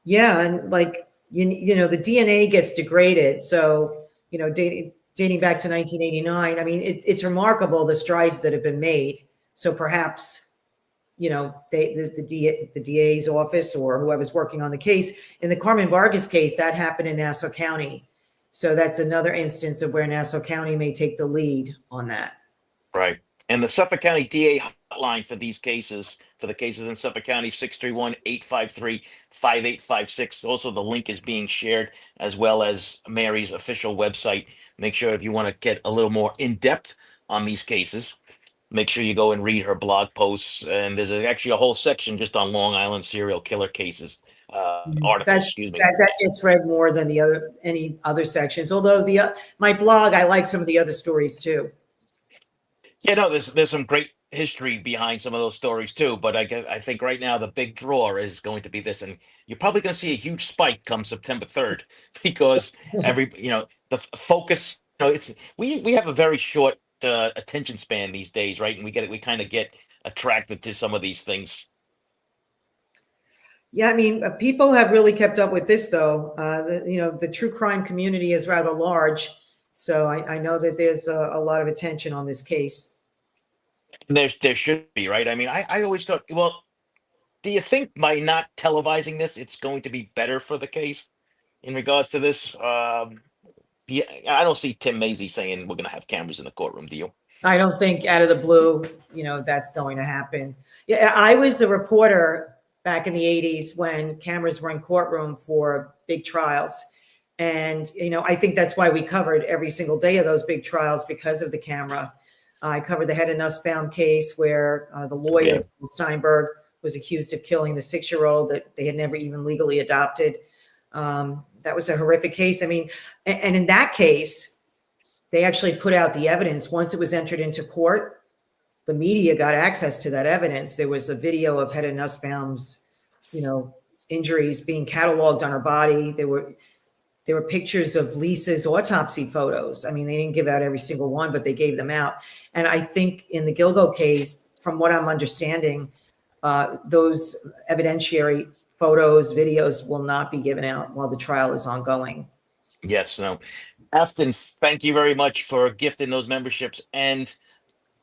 Yeah, and like the DNA gets degraded. So dating back to 1989, I mean, it's remarkable the strides that have been made. So perhaps the DA's office or whoever's working on the case in the Carmen Vargas case that happened in Nassau County. So that's another instance of where Nassau County may take the lead on that. Right. And the Suffolk County DA hotline for these cases, for the cases in Suffolk County, 631-853-5856. Also, the link is being shared, as well as Mary's official website. Make sure if you want to get a little more in depth on these cases, make sure you go and read her blog posts. And there's actually a whole section just on Long Island serial killer cases, articles, excuse me. That gets read more than any other sections. Although my blog, I like some of the other stories too. Yeah, no, there's some great history behind some of those stories too. But I think right now the big draw is going to be this, and you're probably going to see a huge spike come September 3rd because the focus. It's we have a very short attention span these days, right? And we kind of get attracted to some of these things. Yeah, I mean, people have really kept up with this, though. The true crime community is rather large, so I know that there's a lot of attention on this case. And there should be, right? I mean, I always thought, well, do you think by not televising this, it's going to be better for the case in regards to this? Yeah, I don't see Tim Macy saying we're going to have cameras in the courtroom. Do you? I don't think out of the blue, that's going to happen. Yeah, I was a reporter back in the 80s when cameras were in courtroom for big trials. And, I think that's why we covered every single day of those big trials because of the camera. I covered the Head and Nussbaum case where the lawyer, Yeah. Steinberg, was accused of killing the 6-year-old that they had never even legally adopted. That was a horrific case. I mean, and in that case, they actually put out the evidence. Once it was entered into court, the media got access to that evidence. There was a video of Hedda Nussbaum's, injuries being cataloged on her body. There were pictures of Lisa's autopsy photos. I mean, they didn't give out every single one, but they gave them out. And I think in the Gilgo case, from what I'm understanding, those evidentiary photos, videos will not be given out while the trial is ongoing. Yes. No. Afton, thank you very much for gifting those memberships, and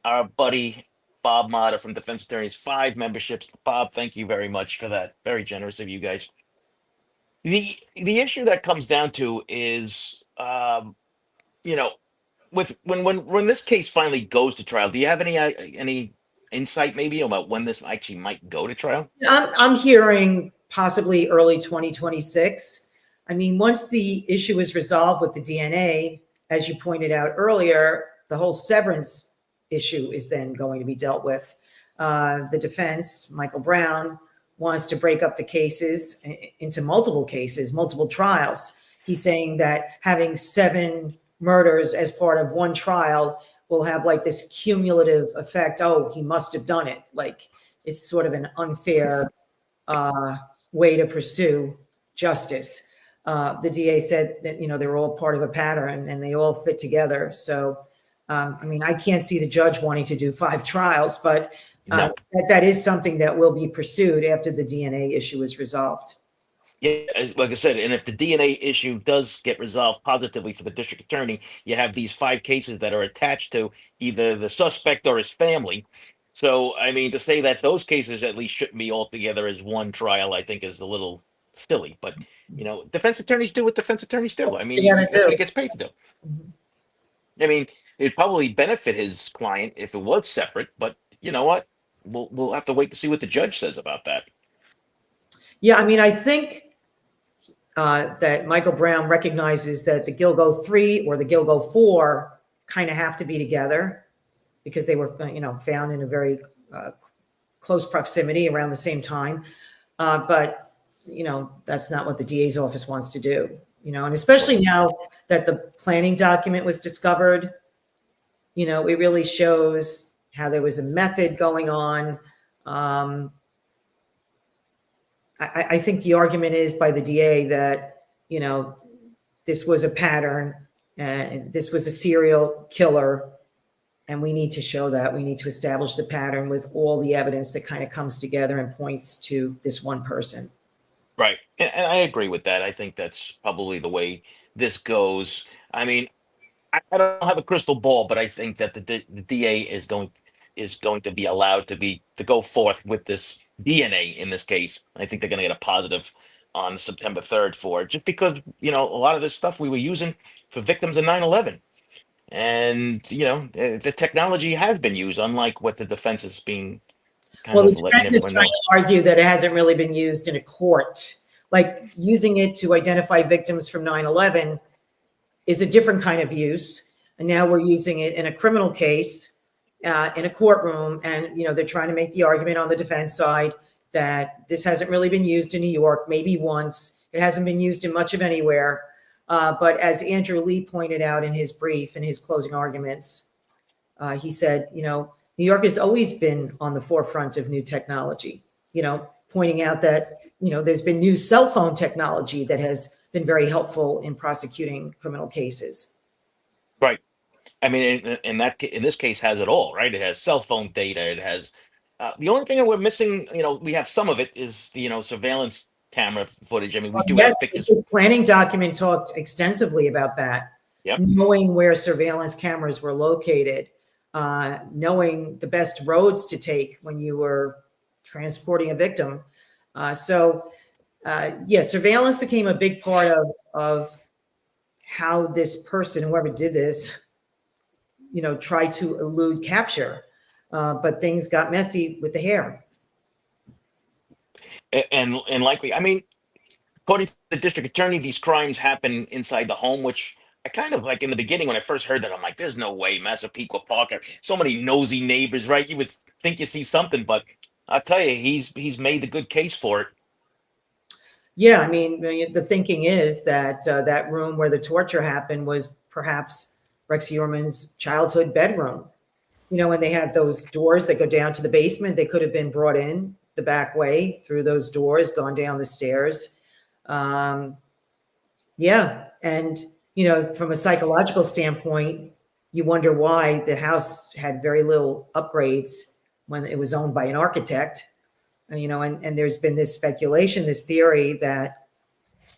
our buddy Bob Mata from Defense Attorneys 5 memberships. Bob, thank you very much for that. Very generous of you guys. The issue that comes down to is, you know, with when this case finally goes to trial. Do you have any insight maybe about when this actually might go to trial? I'm hearing possibly early 2026. I mean, once the issue is resolved with the DNA, as you pointed out earlier, the whole severance issue is then going to be dealt with. The defense, Michael Brown, wants to break up the cases into multiple cases, multiple trials. He's saying that having 7 murders as part of one trial will have like this cumulative effect. Oh, he must have done it. Like it's sort of an unfair way to pursue justice. The DA said that, they're all part of a pattern and they all fit together. So, I mean, I can't see the judge wanting to do 5 trials, but No. that is something that will be pursued after the DNA issue is resolved. Yeah, like I said, and if the DNA issue does get resolved positively for the district attorney, you have these 5 cases that are attached to either the suspect or his family. So, I mean, to say that those cases at least shouldn't be all together as one trial, I think is a little silly. But, defense attorneys do what defense attorneys do. I mean, Yeah, that's what do. he gets paid to do. Mhm. I mean, it'd probably benefit his client if it was separate, but you know what? We'll have to wait to see what the judge says about that. Yeah, I mean, I think that Michael Brown recognizes that the Gilgo 3 or the Gilgo 4 kind of have to be together because they were, found in a very close proximity around the same time. But, that's not what the DA's office wants to do. and especially now that the planning document was discovered, it really shows how there was a method going on. I think the argument is by the DA that, this was a pattern and this was a serial killer. And we need to show that. We need to establish the pattern with all the evidence that kind of comes together and points to this one person. Right. And I agree with that. I think that's probably the way this goes. I mean, I don't have a crystal ball, but I think that the DA is going to be allowed to go forth with this DNA in this case. I think they're going to get a positive on September 3rd for it, just because a lot of this stuff we were using for victims of 9/11, and the technology has been used, unlike what the defense is being kind Well, the of letting defense is everyone trying know. to argue that it hasn't really been used in a court. Like using it to identify victims from 9/11 is a different kind of use. And now we're using it in a criminal case, in a courtroom. And, they're trying to make the argument on the defense side that this hasn't really been used in New York, maybe once. It hasn't been used in much of anywhere. But as Andrew Lee pointed out in his brief, in his closing arguments, he said, New York has always been on the forefront of new technology, pointing out that, there's been new cell phone technology that has been very helpful in prosecuting criminal cases. Right. I mean, in this case, has it all, right? It has cell phone data. It has the only thing that we're missing. We have some of it is the surveillance camera footage. I mean, we do Yes, have pictures. this planning document talked extensively about that. Yep. Knowing where surveillance cameras were located, knowing the best roads to take when you were transporting a victim. Surveillance became a big part of how this person, whoever did this, tried to elude capture. But things got messy with the hair. And likely, I mean, according to the district attorney, these crimes happen inside the home, which I kind of like in the beginning when I first heard that. I'm like, there's no way, Massapequa Park, so many nosy neighbors, right? You would think you see something, but I'll tell you, he's made the good case for it. Yeah, I mean, the thinking is that that room where the torture happened was perhaps Rex Heuermann's childhood bedroom. When they had those doors that go down to the basement, they could have been brought in the back way through those doors, gone down the stairs. Yeah. And, from a psychological standpoint, you wonder why the house had very little upgrades when it was owned by an architect. And there's been this speculation, this theory that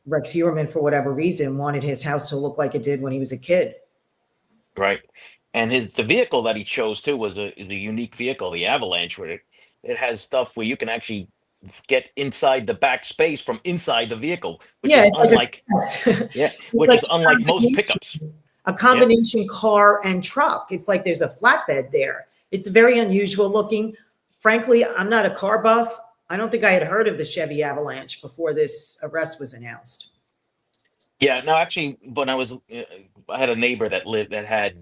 Rex Heuermann, for whatever reason, wanted his house to look like it did when he was a kid. Right. And the vehicle that he chose too is a unique vehicle, the Avalanche, where it has stuff where you can actually get inside the back space from inside the vehicle, which Yeah, is it's unlike it's like most pickups. a combination car and truck. It's like there's a flatbed there. It's very unusual looking. Frankly, I'm not a car buff. I don't think I had heard of the Chevy Avalanche before this arrest was announced. Yeah, no, actually, when I had a neighbor that had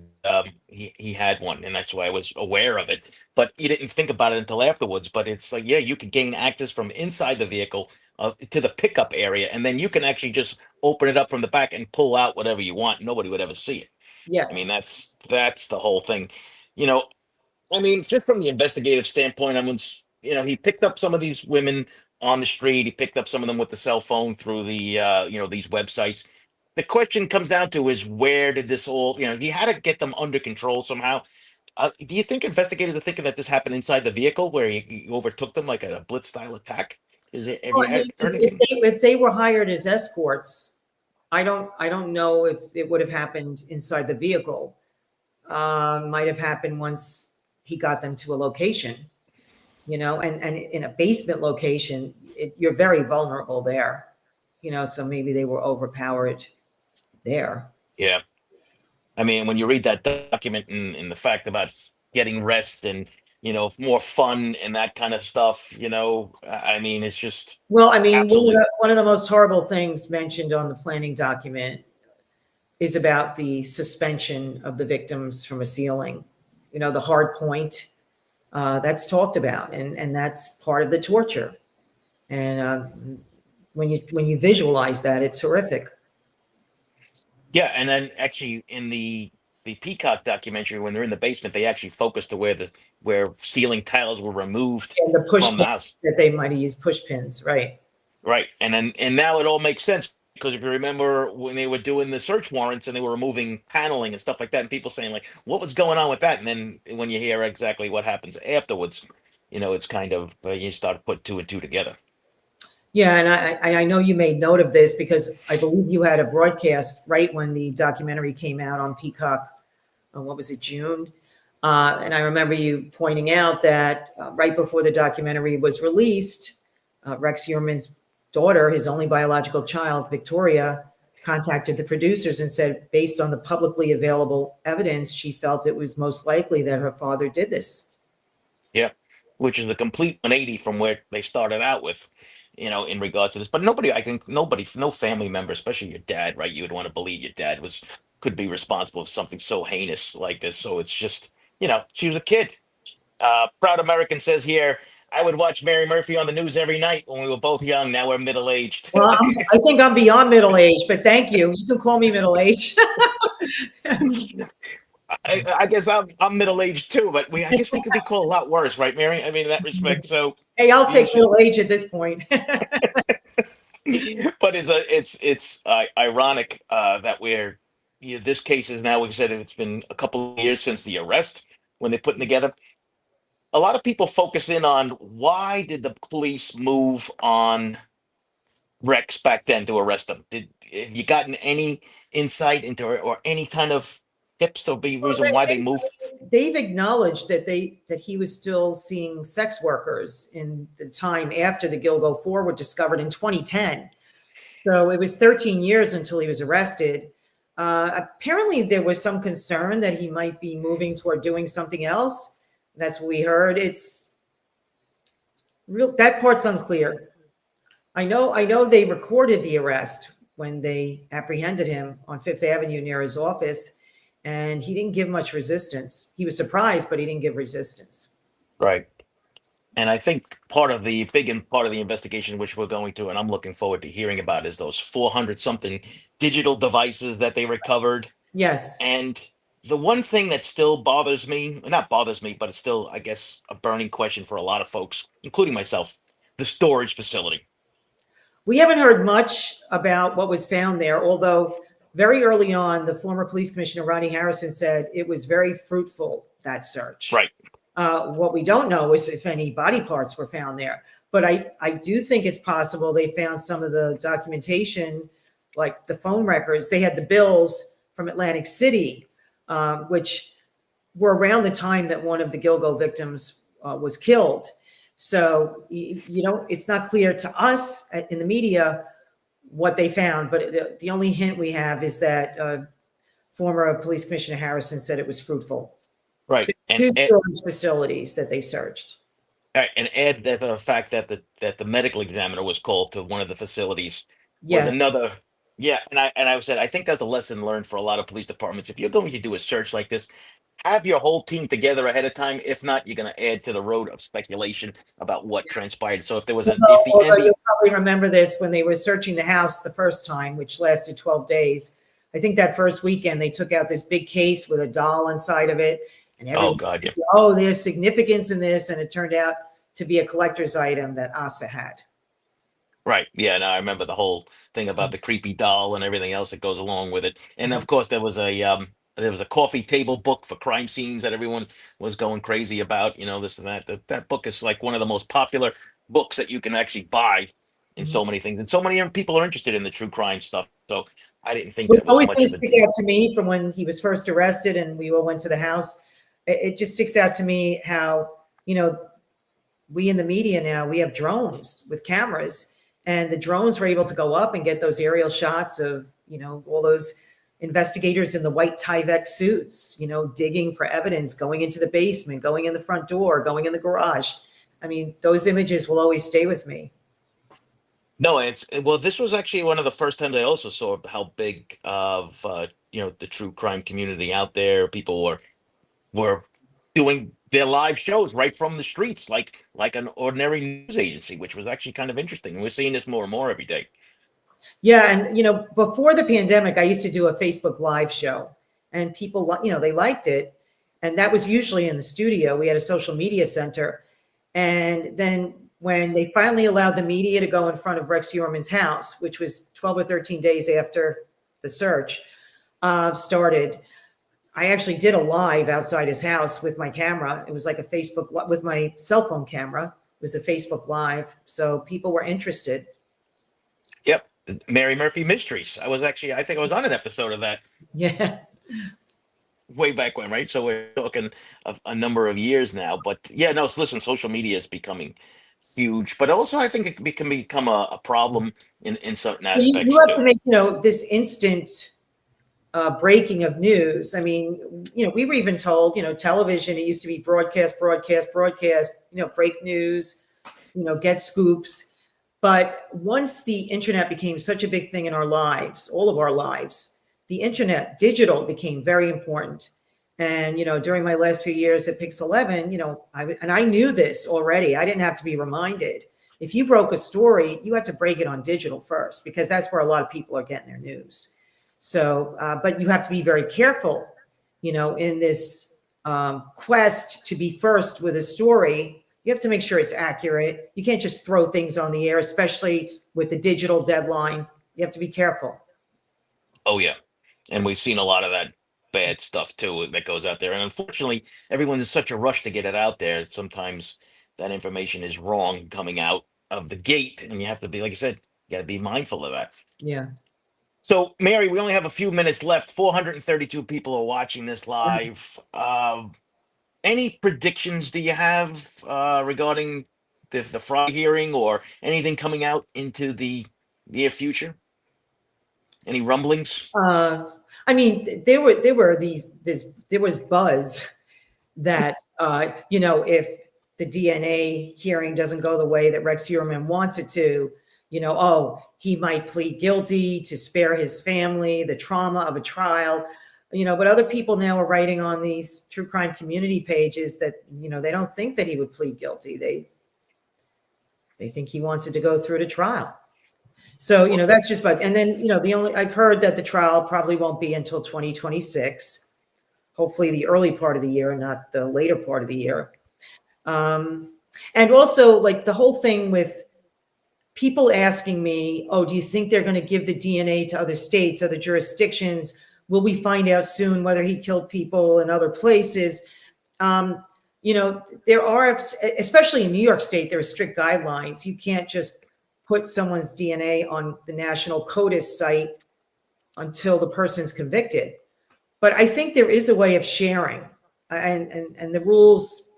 he had one, and that's why I was aware of it. But you didn't think about it until afterwards. But it's like, yeah, you could gain access from inside the vehicle to the pickup area, and then you can actually just open it up from the back and pull out whatever you want. Nobody would ever see it. I mean, Yes. that's the whole thing. You know, I mean, just from the investigative standpoint, I mean, he picked up some of these women on the street. He picked up some of them with the cell phone through the, these websites. The question comes down to is where did this all, he had to get them under control somehow. Do you think investigators are thinking that this happened inside the vehicle where he overtook them like a blitz style attack? Have Well, you I mean, heard anything? if they were hired as escorts, I don't know if it would have happened inside the vehicle. Might have happened once he got them to a location, and in a basement location, you're very vulnerable there, so maybe they were overpowered there. Yeah. I mean, when you read that document and the fact about getting rest and more fun and that kind of stuff, I mean, it's just Well, I mean, absolutely one of the most horrible things mentioned on the planning document is about the suspension of the victims from a ceiling, the hard point. That's talked about, and that's part of the torture. And when you visualize that, it's horrific. Yeah, and then actually in the Peacock documentary, when they're in the basement, they actually focus to where ceiling tiles were removed And the push from the pins house. that they might have used push pins, right? Right. And now it all makes sense because if you remember when they were doing the search warrants and they were removing paneling and stuff like that, and people saying like, what was going on with that? And then when you hear exactly what happens afterwards, it's kind of you start to put two and two together. Yeah, and I know you made note of this because I believe you had a broadcast right when the documentary came out on Peacock. What was it, June? And I remember you pointing out that right before the documentary was released, Rex Heuermann's daughter, his only biological child, Victoria, contacted the producers and said, based on the publicly available evidence, she felt it was most likely that her father did this. Yeah, which is a complete 180 from where they started out with, in regards to this. But nobody, I think nobody, no family member, especially your dad, right? You would want to believe your dad could be responsible for something so heinous like this. So it's just, she was a kid. Proud American says here, I would watch Mary Murphy on the news every night when we were both young. Now we're middle aged. Well, I think I'm beyond middle age, but thank you. You can call me middle age. I guess I'm middle aged too, but I guess we could be called a lot worse, right, Mary? I mean, in that respect. So Hey, I'll you take should. middle age at this point. But it's ironic that this case is now, we said it's been a couple of years since the arrest when they're putting together. A lot of people focus in on why did the police move on Rex back then to arrest him? Have you gotten any insight into or any kind of tips or be Well, reason why they moved? they've acknowledged that he was still seeing sex workers in the time after the Gilgo Four were discovered in 2010. So it was 13 years until he was arrested. Apparently, there was some concern that he might be moving toward doing something else. That's what we heard. It's real. That part's unclear. I know they recorded the arrest when they apprehended him on Fifth Avenue near his office, and he didn't give much resistance. He was surprised, but he didn't give resistance. Right. And I think part of the investigation, which we're going to, and I'm looking forward to hearing about, is those 400 something digital devices that they recovered. Yes. And the one thing that still bothers me, not bothers me, but it's still, I guess, a burning question for a lot of folks, including myself, the storage facility. We haven't heard much about what was found there, although very early on, the former police commissioner, Ronnie Harrison, said it was very fruitful, that search. Right. What we don't know is if any body parts were found there. But I do think it's possible they found some of the documentation, like the phone records. They had the bills from Atlantic City, which were around the time that one of the Gilgo victims was killed. So it's not clear to us in the media what they found, but the only hint we have is that former police commissioner Harrison said it was fruitful. Right. Two storage facilities that they searched. Right, and add that the fact that the medical examiner was called to one of the facilities was Yes. another. Yeah, and I said I think that's a lesson learned for a lot of police departments. If you're going to do a search like this, have your whole team together ahead of time. If not, you're going to add to the road of speculation about what transpired. So if there was if the Although MB. you'll probably remember this when they were searching the house the first time, which lasted 12 days. I think that first weekend they took out this big case with a doll inside of it, and Oh everybody, God, yeah. oh, there's significance in this, and it turned out to be a collector's item that Asa had. Right. Yeah, and I remember the whole thing about the creepy doll and everything else that goes along with it. And Mhm. of course there was a coffee table book for crime scenes that everyone was going crazy about, this and that. That book is like one of the most popular books that you can actually buy in Mhm. so many things. And so many people are interested in the true crime stuff. So I didn't think that What's was always much going to of a stick deal. out to me from when he was first arrested and we all went to the house, it just sticks out to me how, we in the media now, we have drones with cameras, and the drones were able to go up and get those aerial shots of, all those investigators in the white Tyvek suits, digging for evidence, going into the basement, going in the front door, going in the garage. I mean, those images will always stay with me. No, well, this was actually one of the first times I also saw how big of the true crime community out there. People were doing their live shows right from the streets, like an ordinary news agency, which was actually kind of interesting. And we're seeing this more and more every day. Yeah, and before the pandemic, I used to do a Facebook Live show, and people, they liked it, and that was usually in the studio. We had a social media center, and then when they finally allowed the media to go in front of Rex Heuermann's house, which was 12 or 13 days after the search started, I actually did a live outside his house with my camera. It was like a Facebook with my cell phone camera. It was a Facebook Live, so people were interested. Yep. Mary Murphy Mysteries. I think I was on an episode of that Yeah. way back when, right? So we're talking a number of years now. But yeah, no, listen, social media is becoming huge, but also I think can become a problem in certain You aspects have to too. make, this instant breaking of news. I mean, we were even told, television, it used to be broadcast, broadcast, broadcast, break news, get scoops. But once the internet became such a big thing in our lives, all of our lives, the internet, digital became very important. And, during my last few years at Pix 11, I knew this already. I didn't have to be reminded. If you broke a story, you had to break it on digital first, because that's where a lot of people are getting their news. So, but you have to be very careful, in this quest to be first with a story. You have to make sure it's accurate. You can't just throw things on the air, especially with the digital deadline. You have to be careful. Oh yeah, and we've seen a lot of that bad stuff too that goes out there, and unfortunately, everyone's in such a rush to get it out there. Sometimes that information is wrong coming out of the gate, and you have to be, like I said, you got to be mindful of that. Yeah. So, Mary, we only have a few minutes left. 432 people are watching this live. Any predictions do you have regarding the Fry hearing or anything coming out into the near future? Any rumblings? Uh, I mean, there was buzz that, if the DNA hearing doesn't go the way that Rex Heuermann wants it to, oh, he might plead guilty to spare his family the trauma of a trial. But other people now are writing on these true crime community pages that, they don't think that he would plead guilty. They think he wants it to go through to trial. So, that's just, but, and then, I've heard that the trial probably won't be until 2026, hopefully the early part of the year, not the later part of the year. And also, like, the whole thing with people asking me, oh, do you think they're going to give the DNA to other states, other jurisdictions? Will we find out soon whether he killed people in other places? There are, especially in New York State, there are strict guidelines. You can't just put someone's DNA on the National CODIS site until the person's convicted. But I think there is a way of sharing, and the rules,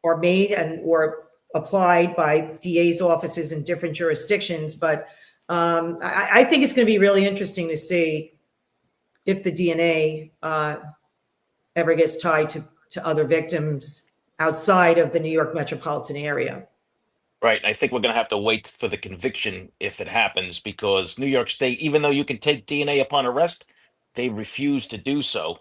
are made or applied by DA's offices in different jurisdictions. But I think it's going to be really interesting to see if the DNA ever gets tied to other victims outside of the New York metropolitan area. Right. I think we're going to have to wait for the conviction if it happens, because New York State, even though you can take DNA upon arrest, they refuse to do so,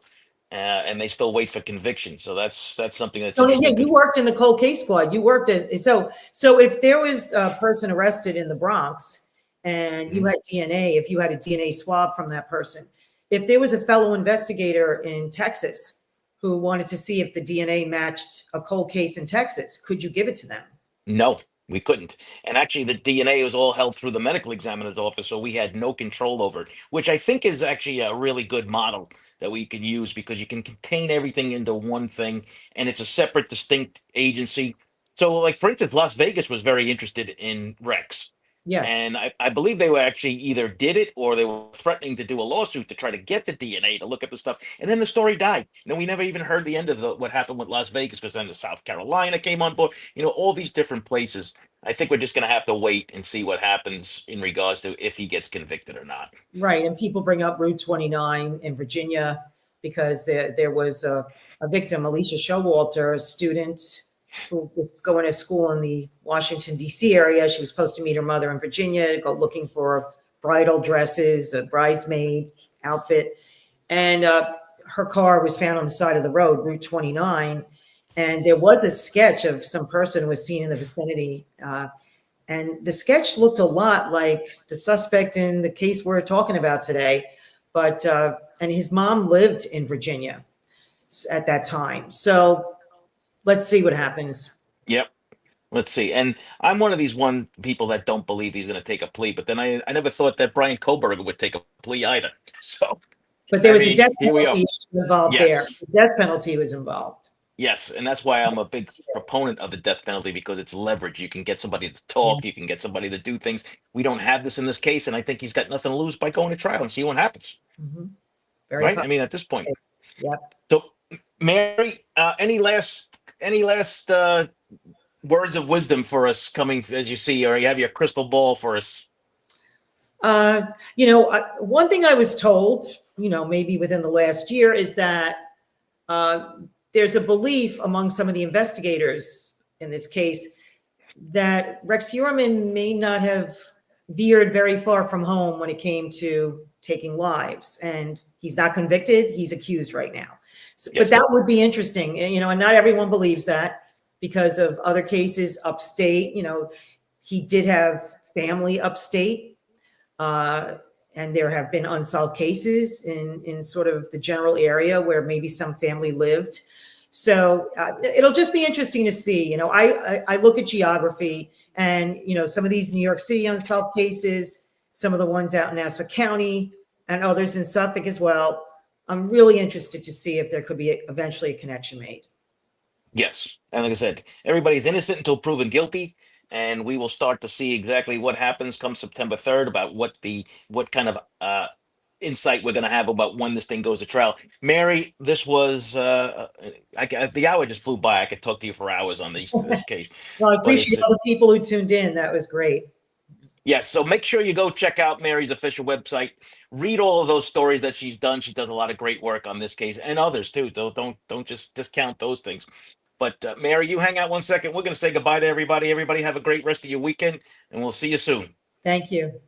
and they still wait for conviction. So that's something that's So yeah, interesting. you worked in the cold case squad. You worked as so if there was a person arrested in the Bronx and you Mhm. had DNA, if you had a DNA swab from that person, if there was a fellow investigator in Texas who wanted to see if the DNA matched a cold case in Texas, could you give it to them? No, we couldn't. And actually, the DNA was all held through the medical examiner's office, so we had no control over it, which I think is actually a really good model that we can use, because you can contain everything into one thing, and it's a separate, distinct agency. So, like, for instance, Las Vegas was very interested in Rex. Yes. And I believe they were actually either did it or they were threatening to do a lawsuit to try to get the DNA to look at the stuff. And then the story died. And then we never even heard the end of what happened with Las Vegas, because then the South Carolina came on board, all these different places. I think we're just going to have to wait and see what happens in regards to if he gets convicted or not. Right. And people bring up Route 29 in Virginia because there was a victim, Alicia Showalter, a student who was going to school in the Washington, D.C. area. She was supposed to meet her mother in Virginia to go looking for bridal dresses, a bridesmaid outfit. And her car was found on the side of the road, Route 29. And there was a sketch of some person who was seen in the vicinity. And the sketch looked a lot like the suspect in the case we're talking about today. But, and his mom lived in Virginia at that time. So let's see what happens. Yep. Let's see. And I'm one of these people that don't believe he's going to take a plea, but then I never thought that Brian Koberger would take a plea either. So, But there I was a mean, death here we are. penalty involved there. Yes. The death penalty was involved. Yes. And that's why I'm a big proponent of the death penalty, because it's leverage. You can get somebody to Yeah. talk, you can get somebody to do things. We don't have this in this case. And I think he's got nothing to lose by going to trial and see what happens. Mhm. Very Right. I possible. mean, at this point. Yep. So, Mary, any last words of wisdom for us coming as you see, or you have your crystal ball for us? One thing I was told, maybe within the last year, is that uh, there's a belief among some of the investigators in this case that Rex Heuermann may not have veered very far from home when it came to taking lives. And he's not convicted, he's accused right now. So, Yes. But that would be interesting, and not everyone believes that because of other cases upstate. He did have family upstate. And there have been unsolved cases in sort of the general area where maybe some family lived. So it'll just be interesting to see. I look at geography, and some of these New York City unsolved cases, some of the ones out in Nassau County, and others in Suffolk as well. I'm really interested to see if there could be eventually a connection made. Yes. And like I said, everybody's innocent until proven guilty. And we will start to see exactly what happens come September 3rd about what kind of insight we're going to have about when this thing goes to trial. Mary, this was the hour just flew by. I could talk to you for hours on this case. Well, I But it's appreciate all the people who tuned in. That was great. yes, so make sure you go check out Mary's official website. Read all of those stories that she's done. She does a lot of great work on this case and others too. Don't just discount those things. But Mary, you hang out one second. We're going to say goodbye to everybody. Everybody have a great rest of your weekend, and we'll see you soon. Thank you.